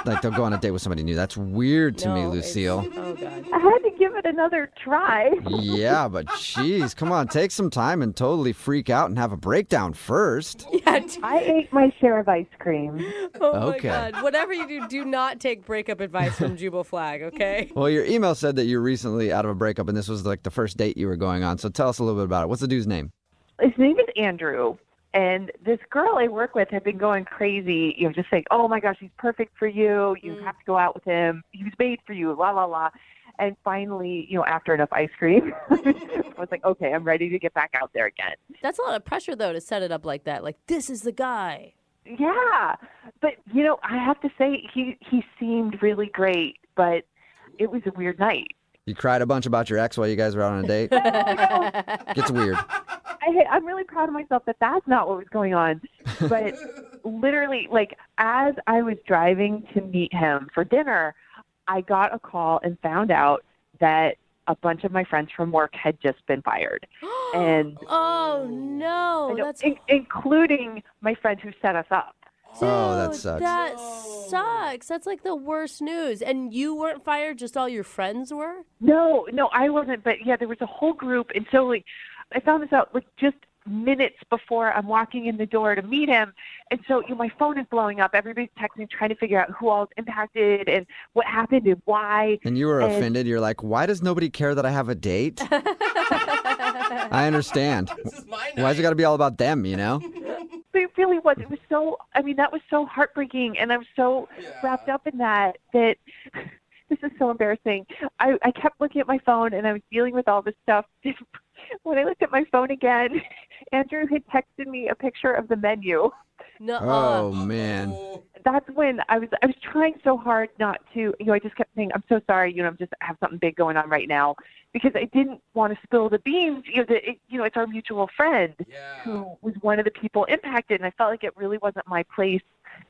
B: Like they'll go on a date with somebody new. That's weird to me, Lucille.
C: Oh, God.
M: I had to give it another try.
B: Yeah, but geez, come on, take some time and totally freak out and have a breakdown first.
C: Yeah,
M: I ate my share of ice cream.
C: Oh,
B: Okay.
C: my God. Whatever you do not take breakup advice from Jubal Flag, okay?
B: Well, your email said that you're recently out of a breakup and this was like the first date you were going on. So tell us a little bit about it. What's the dude's name?
M: His name is Andrew. And this girl I work with had been going crazy, just saying, oh, my gosh, he's perfect for you. You have to go out with him. He was made for you, la, la, la. And finally, after enough ice cream, I was like, okay, I'm ready to get back out there again.
C: That's a lot of pressure, though, to set it up like that. Like, this is the guy.
M: Yeah. But, I have to say, he seemed really great, but it was a weird night.
B: You cried a bunch about your ex while you guys were out on a date? Gets weird.
M: I'm really proud of myself that that's not what was going on. But literally, like, as I was driving to meet him for dinner, I got a call and found out that a bunch of my friends from work had just been fired. And
C: oh, no. That's
M: including my friend who set us up.
C: Dude,
B: oh, that sucks.
C: That sucks. That's like the worst news. And you weren't fired, just all your friends were?
M: No, I wasn't. But, yeah, there was a whole group. And so, like, I found this out, like, just minutes before I'm walking in the door to meet him. And so my phone is blowing up. Everybody's texting, trying to figure out who all is impacted and what happened and why.
B: And you were offended. You're like, why does nobody care that I have a date? I understand. Why has it got to be all about them, you know?
M: But it really was. It was so, that was so heartbreaking. And I was so wrapped up in that this is so embarrassing. I kept looking at my phone and I was dealing with all this stuff. When I looked at my phone again, Andrew had texted me a picture of the menu.
B: Oh, man.
M: That's when I was trying so hard not to, I just kept saying, I'm so sorry, I have something big going on right now, because I didn't want to spill the beans. It's our mutual friend who was one of the people impacted, and I felt like it really wasn't my place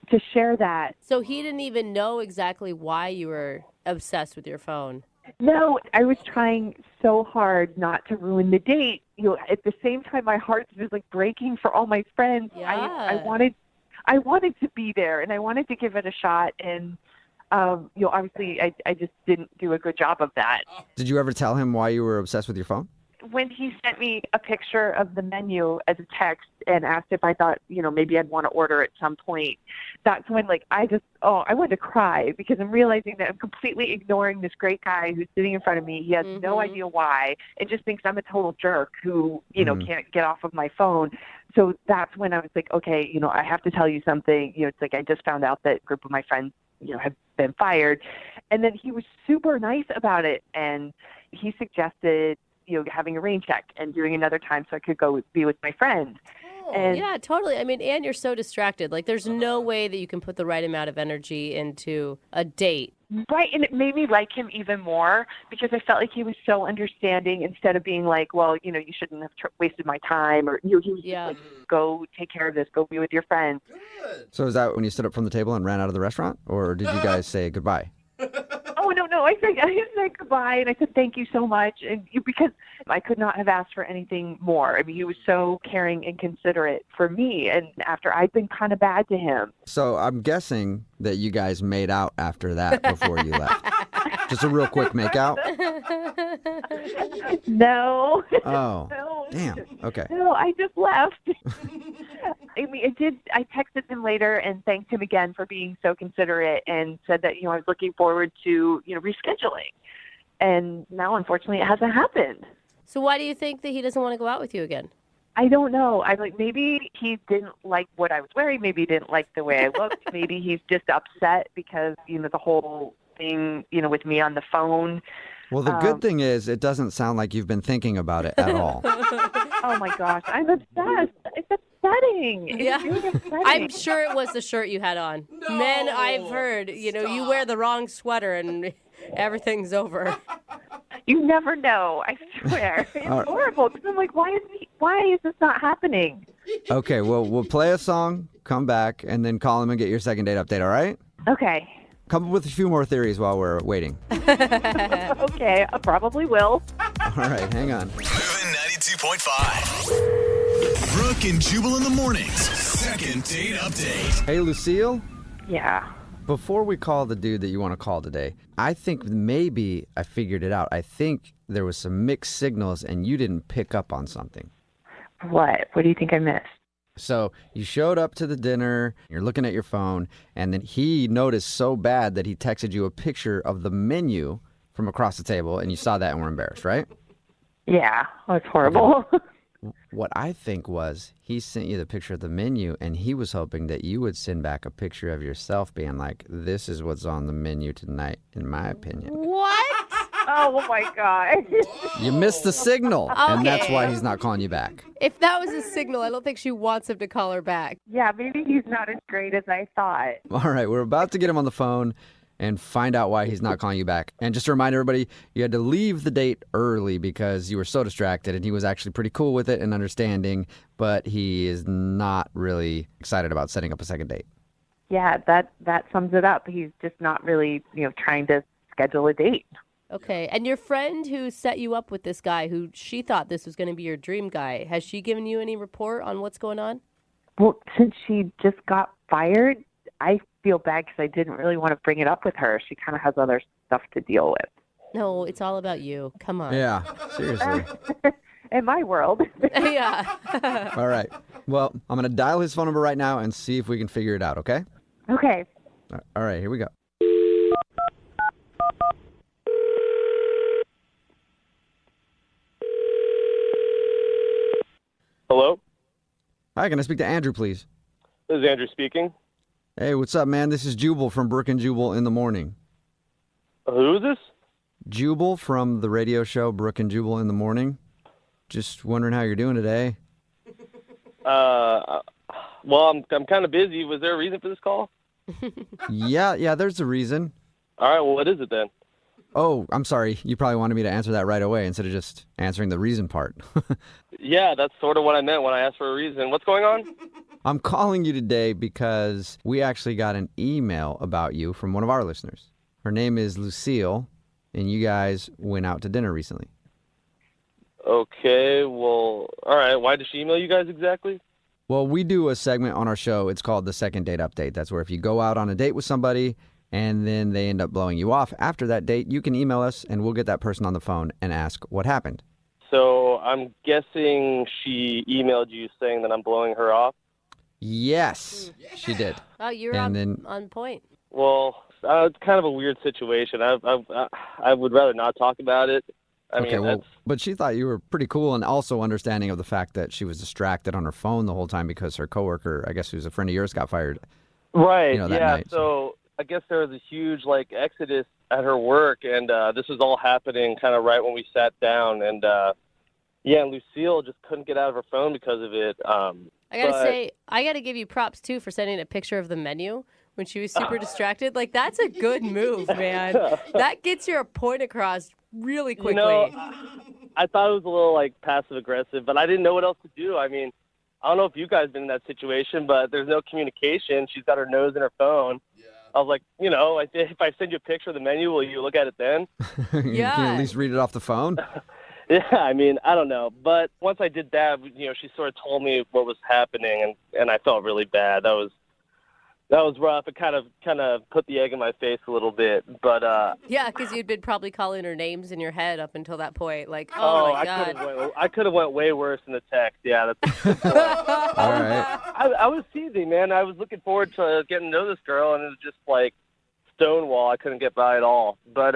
M: to share that.
C: So he didn't even know exactly why you were obsessed with your phone.
M: No, I was trying so hard not to ruin the date. At the same time, my heart was like breaking for all my friends.
C: Yeah.
M: I wanted to be there, and I wanted to give it a shot. And obviously, I just didn't do a good job of that.
B: Did you ever tell him why you were obsessed with your phone?
M: When he sent me a picture of the menu as a text and asked if I thought, maybe I'd want to order at some point, that's when I wanted to cry, because I'm realizing that I'm completely ignoring this great guy who's sitting in front of me. He has no idea why, and just thinks I'm a total jerk who, can't get off of my phone. So that's when I was like, okay, I have to tell you something. It's like I just found out that a group of my friends, have been fired. And then he was super nice about it, and he suggested having a rain check and doing another time so I could go be with my friend.
C: And yeah, totally. And you're so distracted. There's no way that you can put the right amount of energy into a date.
M: Right, and it made me like him even more, because I felt like he was so understanding, instead of being like, well, you shouldn't have wasted my time, or he was just like, go take care of this, go be with your friends.
B: So is that when you stood up from the table and ran out of the restaurant, or did you guys say goodbye?
M: Oh, no, I said goodbye, and I said thank you so much, and because I could not have asked for anything more. He was so caring and considerate for me, and after I'd been kind of bad to him.
B: So I'm guessing that you guys made out after that before you left. Just a real quick make out?
M: No.
B: Oh,
M: no.
B: Damn. Okay.
M: No, I just left. I texted him later and thanked him again for being so considerate, and said that, I was looking forward to, rescheduling. And now, unfortunately, it hasn't happened.
C: So why do you think that he doesn't want to go out with you again?
M: I don't know. Maybe he didn't like what I was wearing. Maybe he didn't like the way I looked. Maybe he's just upset because, the whole thing, with me on the phone.
B: Well, the good thing is it doesn't sound like you've been thinking about it at all.
M: Oh, my gosh. I'm obsessed. It's upsetting. It's really upsetting.
C: I'm sure it was the shirt you had on. No, Men, I've heard, you wear the wrong sweater and everything's over.
M: You never know. I swear. It's horrible. Because I'm like, why is this not happening?
B: Okay, well, we'll play a song, come back, and then call him and get your second date update, all right?
M: Okay.
B: Come up with a few more theories while we're waiting.
M: Okay, I probably will.
B: All right, hang on.
A: Moving 92.5. Brooke and Jubal in the mornings. Second date update.
B: Hey, Lucille?
M: Yeah.
B: Before we call the dude that you want to call today, I think maybe I figured it out. I think there was some mixed signals and you didn't pick up on something.
M: What? What do you think I missed?
B: So you showed up to the dinner, you're looking at your phone, and then he noticed so bad that he texted you a picture of the menu from across the table, and you saw that and were embarrassed, right?
M: Yeah, that's horrible.
B: What I think was he sent you the picture of the menu, and he was hoping that you would send back a picture of yourself being like, this is what's on the menu tonight, in my opinion.
C: What?
M: Oh, my God.
B: You missed the signal, and that's why he's not calling you back.
C: If that was a signal, I don't think she wants him to call her back.
M: Yeah, maybe he's not as great as I thought.
B: All right, we're about to get him on the phone and find out why he's not calling you back. And just to remind everybody, you had to leave the date early because you were so distracted, and he was actually pretty cool with it and understanding, but he is not really excited about setting up a second date.
M: Yeah, that sums it up. He's just not really, trying to schedule a date.
C: Okay, and your friend who set you up with this guy, who she thought this was going to be your dream guy, has she given you any report on what's going on?
M: Well, since she just got fired, I feel bad because I didn't really want to bring it up with her. She kind of has other stuff to deal with.
C: No, it's all about you. Come on.
B: Yeah, seriously.
M: in my world.
C: Yeah.
B: All right. Well, I'm going to dial his phone number right now and see if we can figure it out, okay?
M: Okay.
B: All right, here we go.
N: Hello?
B: Hi, can I speak to Andrew, please?
N: This is Andrew speaking.
B: Hey, what's up, man? This is Jubal from Brooke and Jubal in the Morning.
N: Who is this?
B: Jubal from the radio show Brooke and Jubal in the Morning. Just wondering how you're doing today.
N: Well, I'm kind of busy. Was there a reason for this call?
B: Yeah, there's a reason.
N: All right, well, what is it then?
B: Oh, I'm sorry. You probably wanted me to answer that right away instead of just answering the reason part.
N: Yeah, that's sort of what I meant when I asked for a reason. What's going on?
B: I'm calling you today because we actually got an email about you from one of our listeners. Her name is Lucille, and you guys went out to dinner recently.
N: Okay, well, all right. Why did she email you guys exactly?
B: Well, we do a segment on our show. It's called the Second Date Update. That's where if you go out on a date with somebody and then they end up blowing you off after that date, you can email us and we'll get that person on the phone and ask what happened.
N: So I'm guessing she emailed you saying that I'm blowing her off?
B: Yes, she did.
C: Oh, you're on point.
N: Well, it's kind of a weird situation. I would rather not talk about it. I mean,
B: but she thought you were pretty cool and also understanding of the fact that she was distracted on her phone the whole time because her coworker, I guess who's a friend of yours, got fired.
N: Right,
B: that
N: yeah.
B: night.
N: So I guess there was a huge, exodus at her work, and this was all happening kind of right when we sat down. And, Lucille just couldn't get out of her phone because of it.
C: I gotta say, I gotta give you props, too, for sending a picture of the menu when she was super distracted. That's a good move, man. That gets your point across really quickly.
N: I thought it was a little, passive-aggressive, but I didn't know what else to do. I mean, I don't know if you guys been in that situation, but there's no communication. She's got her nose in her phone. Yeah. I was like, if I send you a picture of the menu, will you look at it then?
B: Yeah. Can you at least read it off the phone?
N: Yeah, I mean, I don't know. But once I did that, she sort of told me what was happening, and I felt really bad. That was rough. It kind of put the egg in my face a little bit. But
C: yeah, because you'd been probably calling her names in your head up until that point. My God.
N: I could have went way worse in the text. Yeah, that's
B: all right.
N: I was teasing, man. I was looking forward to getting to know this girl, and it was just stonewall. I couldn't get by at all. But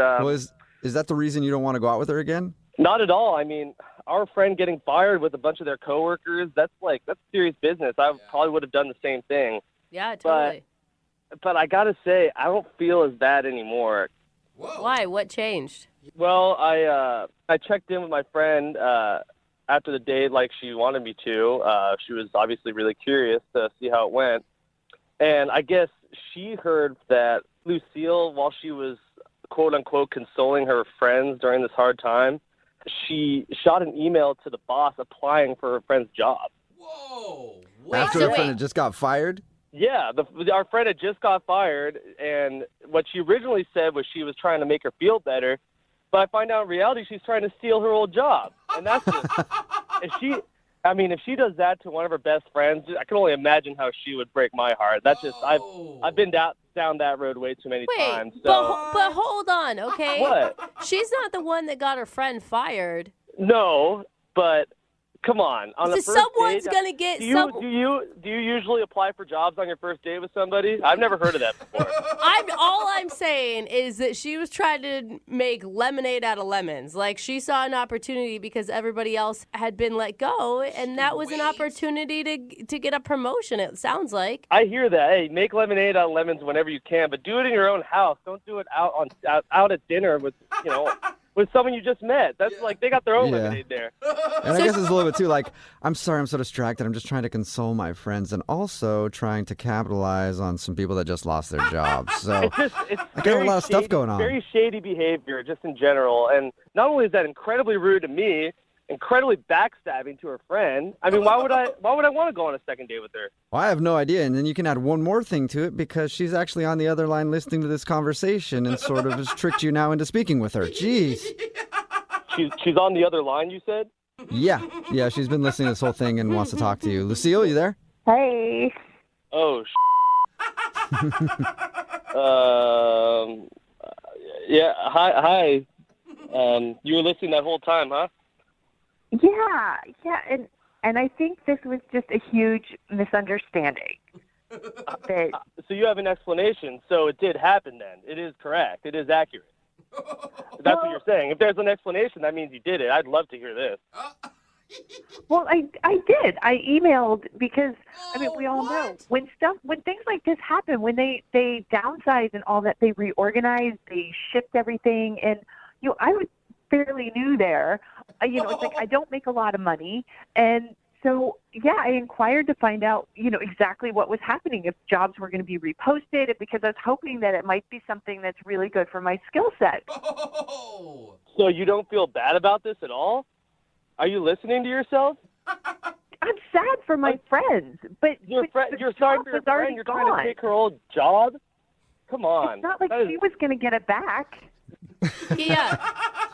B: is that the reason you don't want to go out with her again?
N: Not at all. I mean, our friend getting fired with a bunch of their coworkers, that's serious business. I probably would have done the same thing.
C: Yeah, totally.
N: But I got to say, I don't feel as bad anymore.
C: Whoa. Why? What changed?
N: Well, I checked in with my friend after the date like she wanted me to. She was obviously really curious to see how it went. And I guess she heard that Lucille, while she was, quote-unquote, consoling her friends during this hard time, she shot an email to the boss applying for her friend's job.
B: Whoa! After her friend had just got fired?
N: Yeah, our friend had just got fired, and what she originally said was she was trying to make her feel better, but I find out in reality she's trying to steal her old job. And that's just, if she does that to one of her best friends, I can only imagine how she would break my heart. That's just, I've been down that road way too many times. So.
C: But hold on, okay?
N: What?
C: She's not the one that got her friend fired.
N: No, but come on. On the first
C: someone's
N: date,
C: gonna get.
N: Do you usually apply for jobs on your first date with somebody? I've never heard of that before.
C: All I'm saying is that she was trying to make lemonade out of lemons. She saw an opportunity because everybody else had been let go, and that was an opportunity to get a promotion. It sounds like.
N: I hear that. Hey, make lemonade out of lemons whenever you can, but do it in your own house. Don't do it out at dinner with with someone you just met. That's they got their own lemonade there.
B: And I guess it's a little bit too I'm sorry, I'm so distracted. I'm just trying to console my friends and also trying to capitalize on some people that just lost their jobs. So I got a lot of stuff going on.
N: Very shady behavior just in general. And not only is that incredibly rude to me, incredibly backstabbing to her friend. I mean, why would I want to go on a second date with her?
B: Well, I have no idea. And then you can add one more thing to it because she's actually on the other line listening to this conversation and sort of has tricked you now into speaking with her. Jeez.
N: She's on the other line, you said?
B: Yeah, she's been listening to this whole thing and wants to talk to you. Lucille, you there?
M: Hey.
N: Oh, yeah, hi. You were listening that whole time, huh?
M: Yeah, and I think this was just a huge misunderstanding.
N: So you have an explanation. So it did happen then. It is correct. It is accurate. That's what you're saying. If there's an explanation, that means you did it. I'd love to hear this.
M: Well, I did. I emailed because we all know when things like this happen, when they downsize and all that, they reorganize, they shift everything, and I was fairly new there. It's like I don't make a lot of money, and so I inquired to find out exactly what was happening, if jobs were going to be reposted, because I was hoping that it might be something that's really good for my skill set.
N: So you don't feel bad about this at all? Are you listening to yourself?
M: I'm sad for my friends, but
N: you're sorry for your friend. You're trying to take her old job. Come on.
M: It's not like she was going to get it back.
C: Yeah.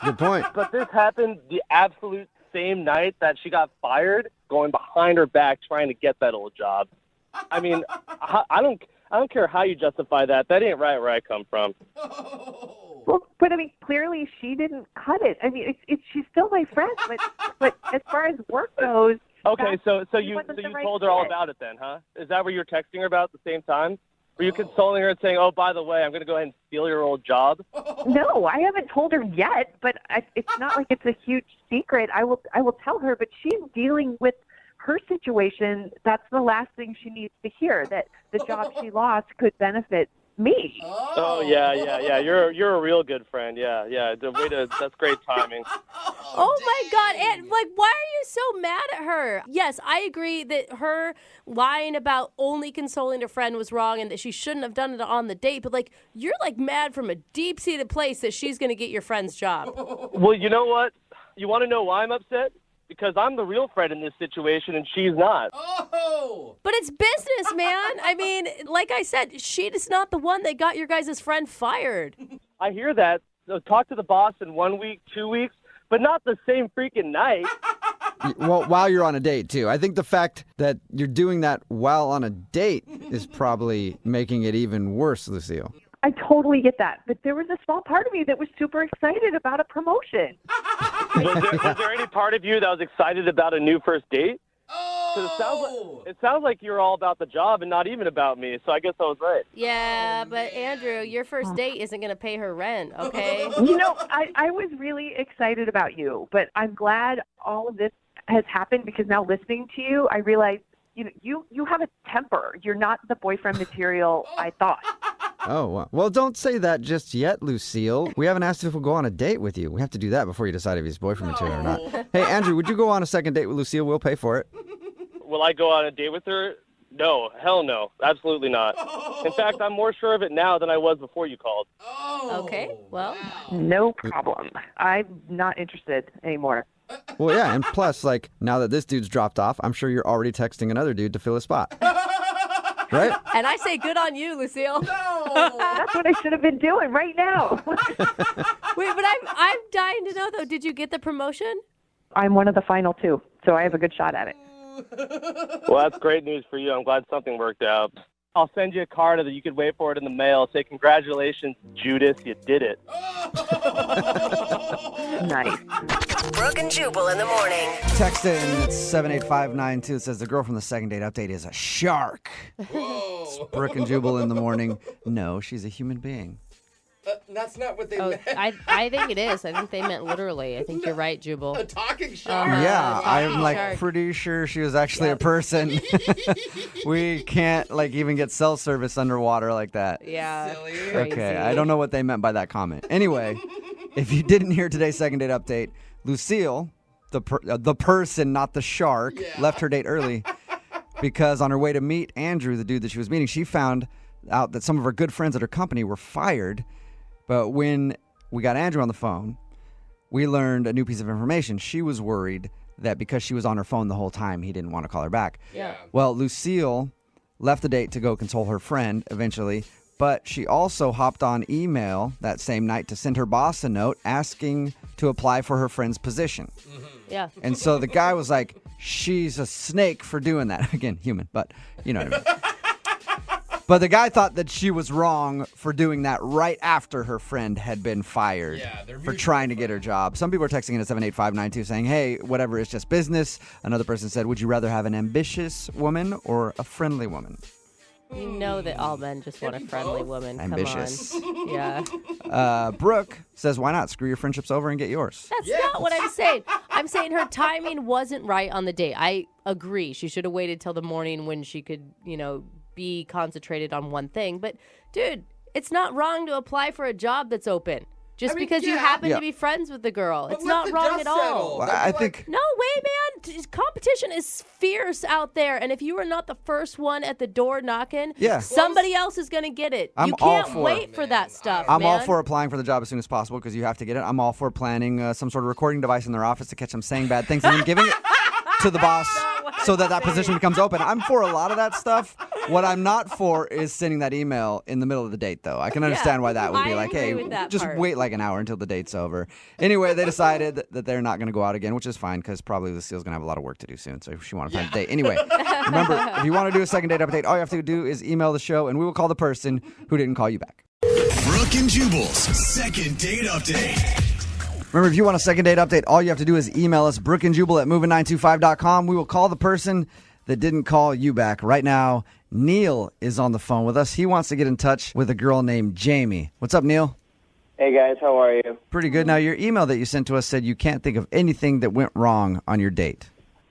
B: Good point.
N: But this happened the absolute same night that she got fired, going behind her back trying to get that old job. I mean, I don't care how you justify that. That ain't right where I come from.
M: Well, but clearly she didn't cut it. She's still my friend, but as far as work goes.
N: Okay, so you told her all about it then, huh? Is that what you're texting her about at the same time? Were you consoling her and saying, "Oh, by the way, I'm going to go ahead and steal your old job"?
M: No, I haven't told her yet, but it's not like it's a huge secret. I will tell her, but she's dealing with her situation. That's the last thing she needs to hear, that the job she lost could benefit me.
N: Oh yeah. You're a real good friend. Yeah. That's great timing.
C: Oh my God, and why are you so mad at her? Yes, I agree that her lying about only consoling her friend was wrong and that she shouldn't have done it on the date, but you're mad from a deep-seated place that she's going to get your friend's job.
N: Well, you know what? You want to know why I'm upset? Because I'm the real friend in this situation and she's not.
C: Oh! But it's business, man. Like I said, she is not the one that got your guys' friend fired.
N: I hear that. So talk to the boss in 1 week, 2 weeks, but not the same freaking night.
B: Well, while you're on a date, too. I think the fact that you're doing that while on a date is probably making it even worse, Lucille.
M: I totally get that. But there was a small part of me that was super excited about a promotion.
N: Was there any part of you that was excited about a new first date? Because it sounds like you're all about the job and not even about me, so I guess I was right.
C: Yeah, but Andrew, your first date isn't going to pay her rent, okay?
M: I was really excited about you, but I'm glad all of this has happened, because now listening to you, I realize you have a temper. You're not the boyfriend material I thought.
B: Oh, well, don't say that just yet, Lucille. We haven't asked if we'll go on a date with you. We have to do that before you decide if he's boyfriend material or not. Hey, Andrew, would you go on a second date with Lucille? We'll pay for it.
N: Will I go on a date with her? No, hell no. Absolutely not. In fact, I'm more sure of it now than I was before you called.
C: Okay, well.
M: No problem. I'm not interested anymore.
B: Well, yeah, and plus, now that this dude's dropped off, I'm sure you're already texting another dude to fill a spot. Right?
C: And I say good on you, Lucille.
M: No! That's what I should have been doing right now.
C: Wait, but I'm dying to know, though, did you get the promotion?
M: I'm one of the final two, so I have a good shot at it.
N: Well, that's great news for you. I'm glad something worked out. I'll send you a card that you could wait for it in the mail. Say, congratulations, Judas, you did it.
M: Nice.
J: Brooke and Jubal in the morning.
B: Text in 78592. It says the girl from the second date update is a shark. It's Brooke and Jubal in the morning. No, she's a human being.
F: That's not what they meant.
C: I think it is. I think they meant literally. I think you're right, Jubal.
F: A talking shark.
B: Yeah, I'm pretty sure she was actually a person. We can't even get cell service underwater like that.
C: Yeah.
F: Silly.
B: Okay, I don't know what they meant by that comment. Anyway, if you didn't hear today's second date update, Lucille, the person, not the shark, left her date early because on her way to meet Andrew, the dude that she was meeting, she found out that some of her good friends at her company were fired. But when we got Andrew on the phone, we learned a new piece of information. She was worried that because she was on her phone the whole time, he didn't want to call her back.
C: Yeah.
B: Well, Lucille left the date to go console her friend eventually, but she also hopped on email that same night to send her boss a note asking to apply for her friend's position.
C: Mm-hmm. Yeah.
B: And so the guy was like, she's a snake for doing that. Again, human, but you know what I mean. But the guy thought that she was wrong for doing that right after her friend had been fired for trying to get her job. Some people are texting in at 78592 saying, hey, whatever, it's just business. Another person said, would you rather have an ambitious woman or a friendly woman?
C: You know that all men just want a friendly woman.
B: Ambitious.
C: Come on. Yeah.
B: Brooke says, why not? Screw your friendships over and get yours.
C: That's not what I'm saying. I'm saying her timing wasn't right on the date. I agree. She should have waited till the morning when she could, be concentrated on one thing. But, dude, it's not wrong to apply for a job that's open. Just because you happen to be friends with the girl. It's not wrong at all.
B: Well, I think...
C: No way, man. Competition is fierce out there. And if you are not the first one at the door knocking, somebody else is going to get it. You can't wait for that stuff,
B: I'm all for applying for the job as soon as possible because you have to get it. I'm all for planning some sort of recording device in their office to catch them saying bad things and then giving it to the boss so that position becomes open. I'm for a lot of that stuff. What I'm not for is sending that email in the middle of the date, though. I can understand why that would be like, hey, just wait like an hour until the date's over. Anyway, they decided that they're not going to go out again, which is fine because probably Lucile's going to have a lot of work to do soon, so she wants to find a date. Anyway, remember, if you want to do a second date update, all you have to do is email the show, and we will call the person who didn't call you back.
A: Brooke and Jubal's second date update.
B: Remember, if you want a second date update, all you have to do is email us, brookeandjubal@moving925.com. We will call the person that didn't call you back. Right now, Neil is on the phone with us. He wants to get in touch with a girl named Jamie. What's up, Neil?
O: Hey, guys. How are you?
B: Pretty good. Now, your email that you sent to us said you can't think of anything that went wrong on your date.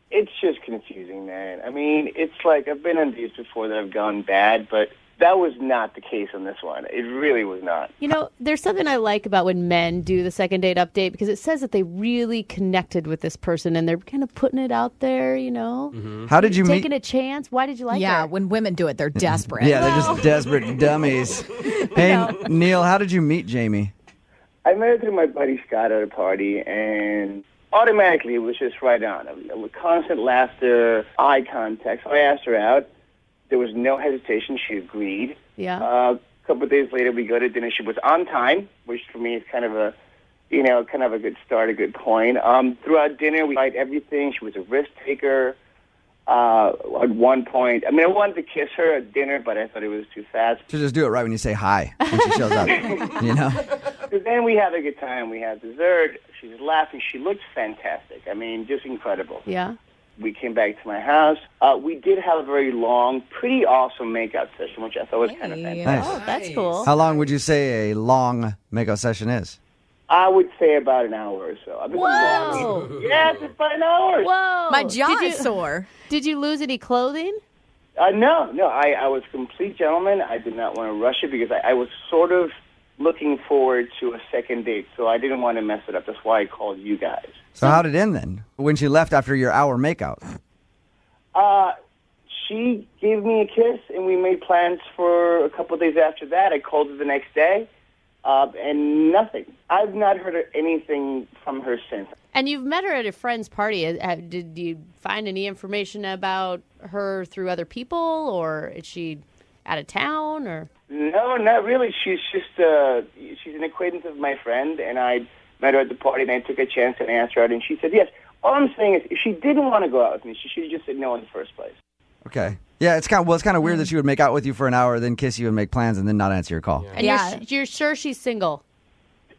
O: It's just confusing, man. I mean, it's like I've been on dates before that have gone bad, but that was not the case on this one. It really was not.
C: There's something I like about when men do the second date update because it says that they really connected with this person and they're kind of putting it out there,
B: Mm-hmm. How did you meet?
C: Taking a chance. Why did you like her?
E: Yeah, when women do it, they're desperate.
B: Yeah, they're just desperate dummies. Hey, Neil, how did you meet Jamie?
O: I met her through my buddy Scott at a party, and automatically it was just right on. With constant laughter, eye contact. So I asked her out. There was no hesitation. She agreed.
C: Yeah.
O: A couple of days later, we go to dinner. She was on time, which for me is kind of a good start, a good point. Throughout dinner, we tried everything. She was a risk taker. At one point, I wanted to kiss her at dinner, but I thought it was too fast.
B: So just do it right when you say hi when she shows up,
O: So then we had a good time. We had dessert. She was laughing. She looked fantastic. Just incredible.
C: Yeah.
O: We came back to my house. We did have a very long, pretty awesome makeout session, which I thought was kind of fantastic.
B: Nice.
C: Oh, that's cool.
B: How long would you say a long makeout session is?
O: I would say about an hour or so.
C: Whoa!
O: Yes, it's about an hour.
C: Whoa!
E: My jaw is sore.
C: Did you lose any clothing?
O: No. I was a complete gentleman. I did not want to rush it because I was sort of looking forward to a second date, so I didn't want to mess it up. That's why I called you guys.
B: So how did it end then? When she left after your hour makeout?
O: She gave me a kiss, and we made plans for a couple of days after that. I called her the next day, and nothing. I've not heard anything from her since.
C: And you've met her at a friend's party. Did you find any information about her through other people, or is she out of town, or?
O: No, not really. She's just she's an acquaintance of my friend, and I met her at the party, and I took a chance and asked her out, and she said yes. All I'm saying is, if she didn't want to go out with me, she should have just said no in the first place.
B: Okay. Yeah, it's kind of weird that she would make out with you for an hour, then kiss you and make plans, and then not answer your call.
C: Yeah. And you're sure she's single?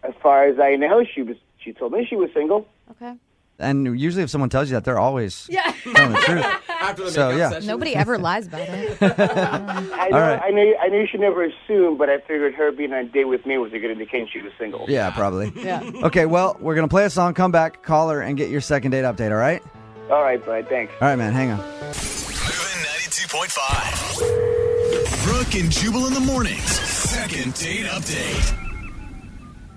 O: As far as I know, she told me she was single.
C: Okay.
B: And usually if someone tells you that, they're always telling the truth.
F: After the
B: session.
E: Nobody ever lies about it.
O: I knew you should never assume, but I figured her being on a date with me was a good indication she was single.
B: Yeah, probably.
C: Yeah.
B: Okay, well, we're going to play a song, come back, call her, and get your second date update, all right?
O: All right, bud. Thanks.
B: All right, man, hang on.
A: Moving 92.5. Brooke and Jubal in the mornings. Second date update.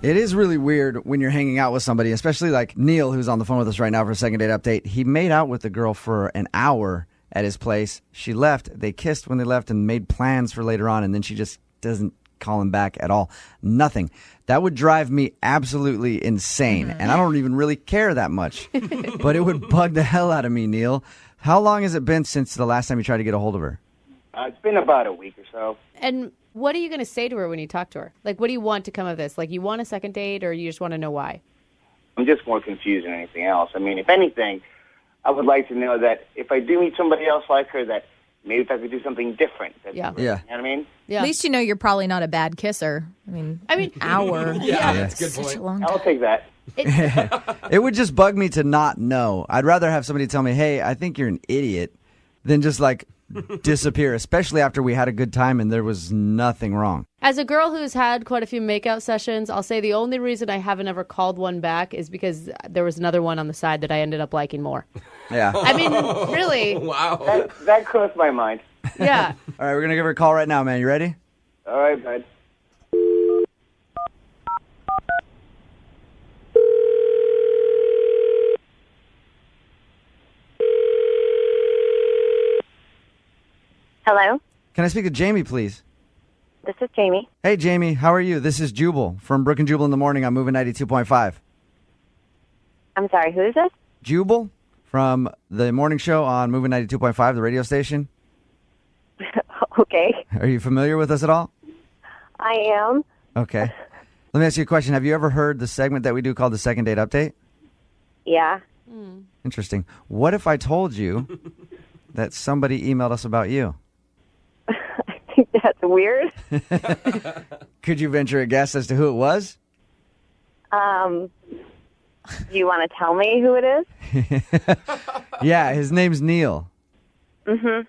B: It is really weird when you're hanging out with somebody, especially like Neil, who's on the phone with us right now for a second date update. He made out with the girl for an hour at his place. She left. They kissed when they left and made plans for later on, and then she just doesn't call him back at all. Nothing. That would drive me absolutely insane, and I don't even really care that much. But it would bug the hell out of me, Neil. How long has it been since the last time you tried to get a hold of her?
O: It's been about a week or so.
C: And what are you going to say to her when you talk to her? Like, what do you want to come of this? Like, you want a second date, or you just want to know why?
O: I'm just more confused than anything else. If anything, I would like to know that if I do meet somebody else like her, that maybe if I could do something different.
B: Yeah.
O: You know what I mean?
E: At least you know you're probably not a bad kisser. I mean, an hour.
F: That's a good
E: Such
F: point.
E: a long
O: I'll take that.
B: It would just bug me to not know. I'd rather have somebody tell me, hey, I think you're an idiot, than just like disappear, especially after we had a good time and there was nothing wrong.
C: As a girl who's had quite a few makeout sessions, I'll say the only reason I haven't ever called one back is because there was another one on the side that I ended up liking more.
B: Yeah.
C: I mean, really.
F: Wow.
O: That crossed my mind.
C: Yeah.
B: All right, we're going to give her a call right now, man. You ready?
O: All right, bud.
D: Hello,
B: Can I speak to Jamie, please?
D: this is Jamie.
B: Hey, Jamie, how are you? This is Jubal from Brooke and Jubal in the Morning on Moving 92.5.
D: I'm sorry, who is this?
B: Jubal from the morning show on Moving 92.5, the radio station.
D: Okay,
B: Are you familiar with us at all?
D: I am.
B: Okay. Let me ask you a question. Have you ever heard the segment that we do called the Second Date Update?
D: Yeah.
B: Interesting. What if I told you that somebody emailed us about you?
D: I think that's weird.
B: Could you venture a guess as to who it was?
D: Do you want to tell me who it is?
B: Yeah, his name's Neil.
D: Mm-hmm.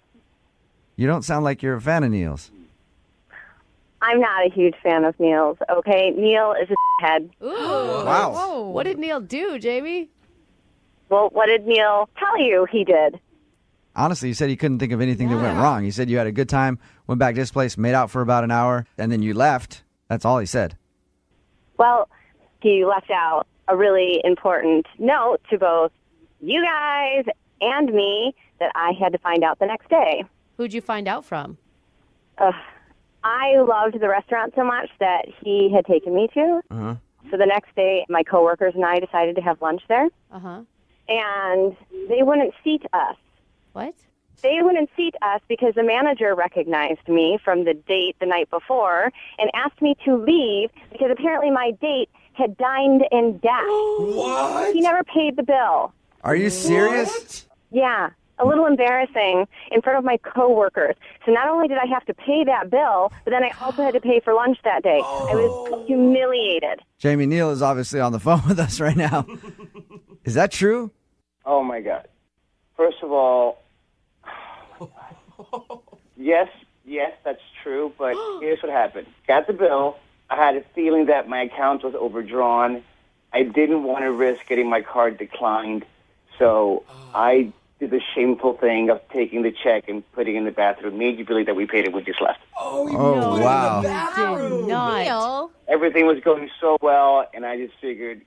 B: You don't sound like you're a fan of Neil's.
D: I'm not a huge fan of Neil's, okay? Neil is a head.
C: Ooh.
B: Wow.
C: Whoa. What did Neil do, Jamie?
D: Well, what did Neil tell you he did?
B: Honestly, you said you couldn't think of anything that went wrong. You said you had a good time, went back to his place, made out for about an hour, and then you left. That's all he said.
D: Well, he left out a really important note to both you guys and me that I had to find out the next day.
C: Who'd you find out from?
D: I loved the restaurant so much that he had taken me to.
B: Uh-huh.
D: So the next day, my coworkers and I decided to have lunch there,
C: Uh-huh.
D: and they wouldn't seat us.
C: What?
D: They wouldn't seat us because the manager recognized me from the date the night before and asked me to leave because apparently my date had dined and dashed.
F: What?
D: He never paid the bill.
B: Are you serious?
D: Yeah, a little embarrassing in front of my coworkers. So not only did I have to pay that bill, but then I also had to pay for lunch that day. I was humiliated.
B: Jamie, Neil is obviously on the phone with us right now. Is that true?
O: Oh, my God. First of all, yes, that's true, but here's what happened. Got the bill. I had a feeling that my account was overdrawn. I didn't want to risk getting my card declined, so I did the shameful thing of taking the check and putting it in the bathroom. Made you believe that we paid it, we just left.
B: Oh, wow.
C: Did not.
E: Neil.
O: Everything was going so well, and I just figured,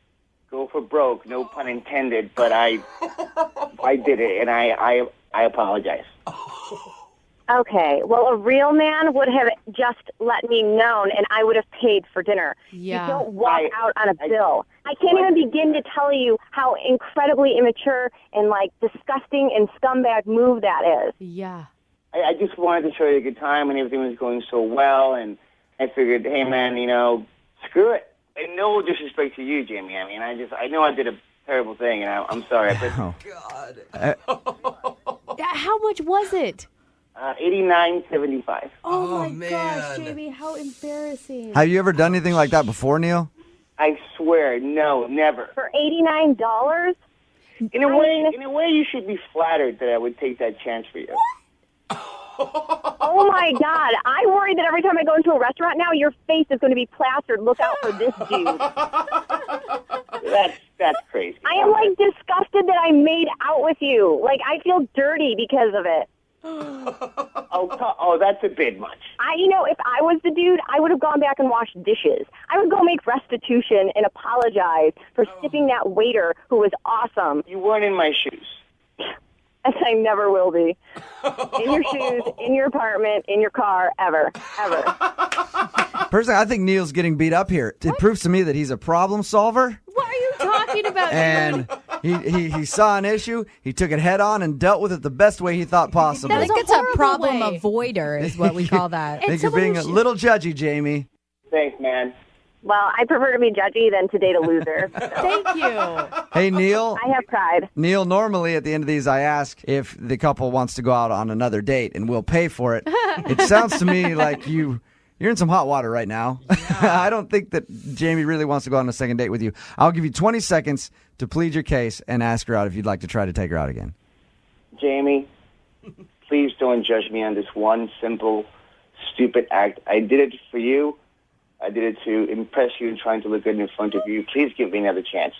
O: go for broke, no pun intended, but I did it, and I apologize.
D: Okay, well, a real man would have just let me know, and I would have paid for dinner.
C: Yeah.
D: You don't walk out on a bill. I can't even begin to tell you how incredibly immature and, disgusting and scumbag move that is.
C: Yeah.
O: I just wanted to show you a good time, and everything was going so well, and I figured, hey, man, screw it. And no disrespect to you, Jamie. I mean, I know I did a terrible thing, and I'm sorry. But
C: How much was it?
O: $89.75.
C: Oh, my
F: man.
C: gosh, Jamie, how embarrassing.
B: Have you ever done anything like that before, Neil?
O: I swear, no, never.
D: For $89?
O: In a way, you should be flattered that I would take that chance for you.
D: Oh, my God. I worry that every time I go into a restaurant now, your face is going to be plastered. Look out for this dude.
O: That's crazy.
D: I am, disgusted that I made out with you. I feel dirty because of it.
O: Oh, that's a bit much.
D: If I was the dude, I would have gone back and washed dishes. I would go make restitution and apologize for tipping that waiter who was awesome.
O: You weren't in my shoes.
D: And I never will be. In your shoes, in your apartment, in your car, ever.
B: Personally, I think Neil's getting beat up here. It proves to me that he's a problem solver.
C: What are you talking about?
B: And he saw an issue, he took it head on and dealt with it the best way he thought possible.
E: I think it's a problem avoider is what we call that.
B: I think you're being a little judgy, Jamie.
O: Thanks, man.
D: Well, I prefer to be judgy than to date a loser.
C: Thank you.
B: Hey, Neil.
D: I have pride.
B: Neil, normally at the end of these, I ask if the couple wants to go out on another date, and we'll pay for it. It sounds to me like you're in some hot water right now. I don't think that Jamie really wants to go on a second date with you. I'll give you 20 seconds to plead your case and ask her out if you'd like to try to take her out again.
O: Jamie, please don't judge me on this one simple, stupid act. I did it for you. I did it to impress you and trying to look good in front of you. Please give me another chance.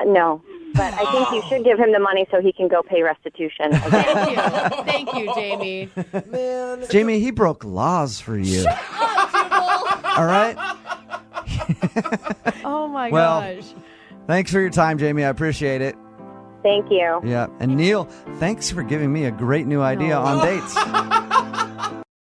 D: No, but I think you should give him the money so he can go pay restitution.
C: Thank you. Thank you, Jamie.
F: Man.
B: Jamie, he broke laws for you. All right?
C: Oh, my
B: Well,
C: gosh.
B: Thanks for your time, Jamie. I appreciate it.
D: Thank you.
B: Yeah. And Neil, thanks for giving me a great new idea on dates.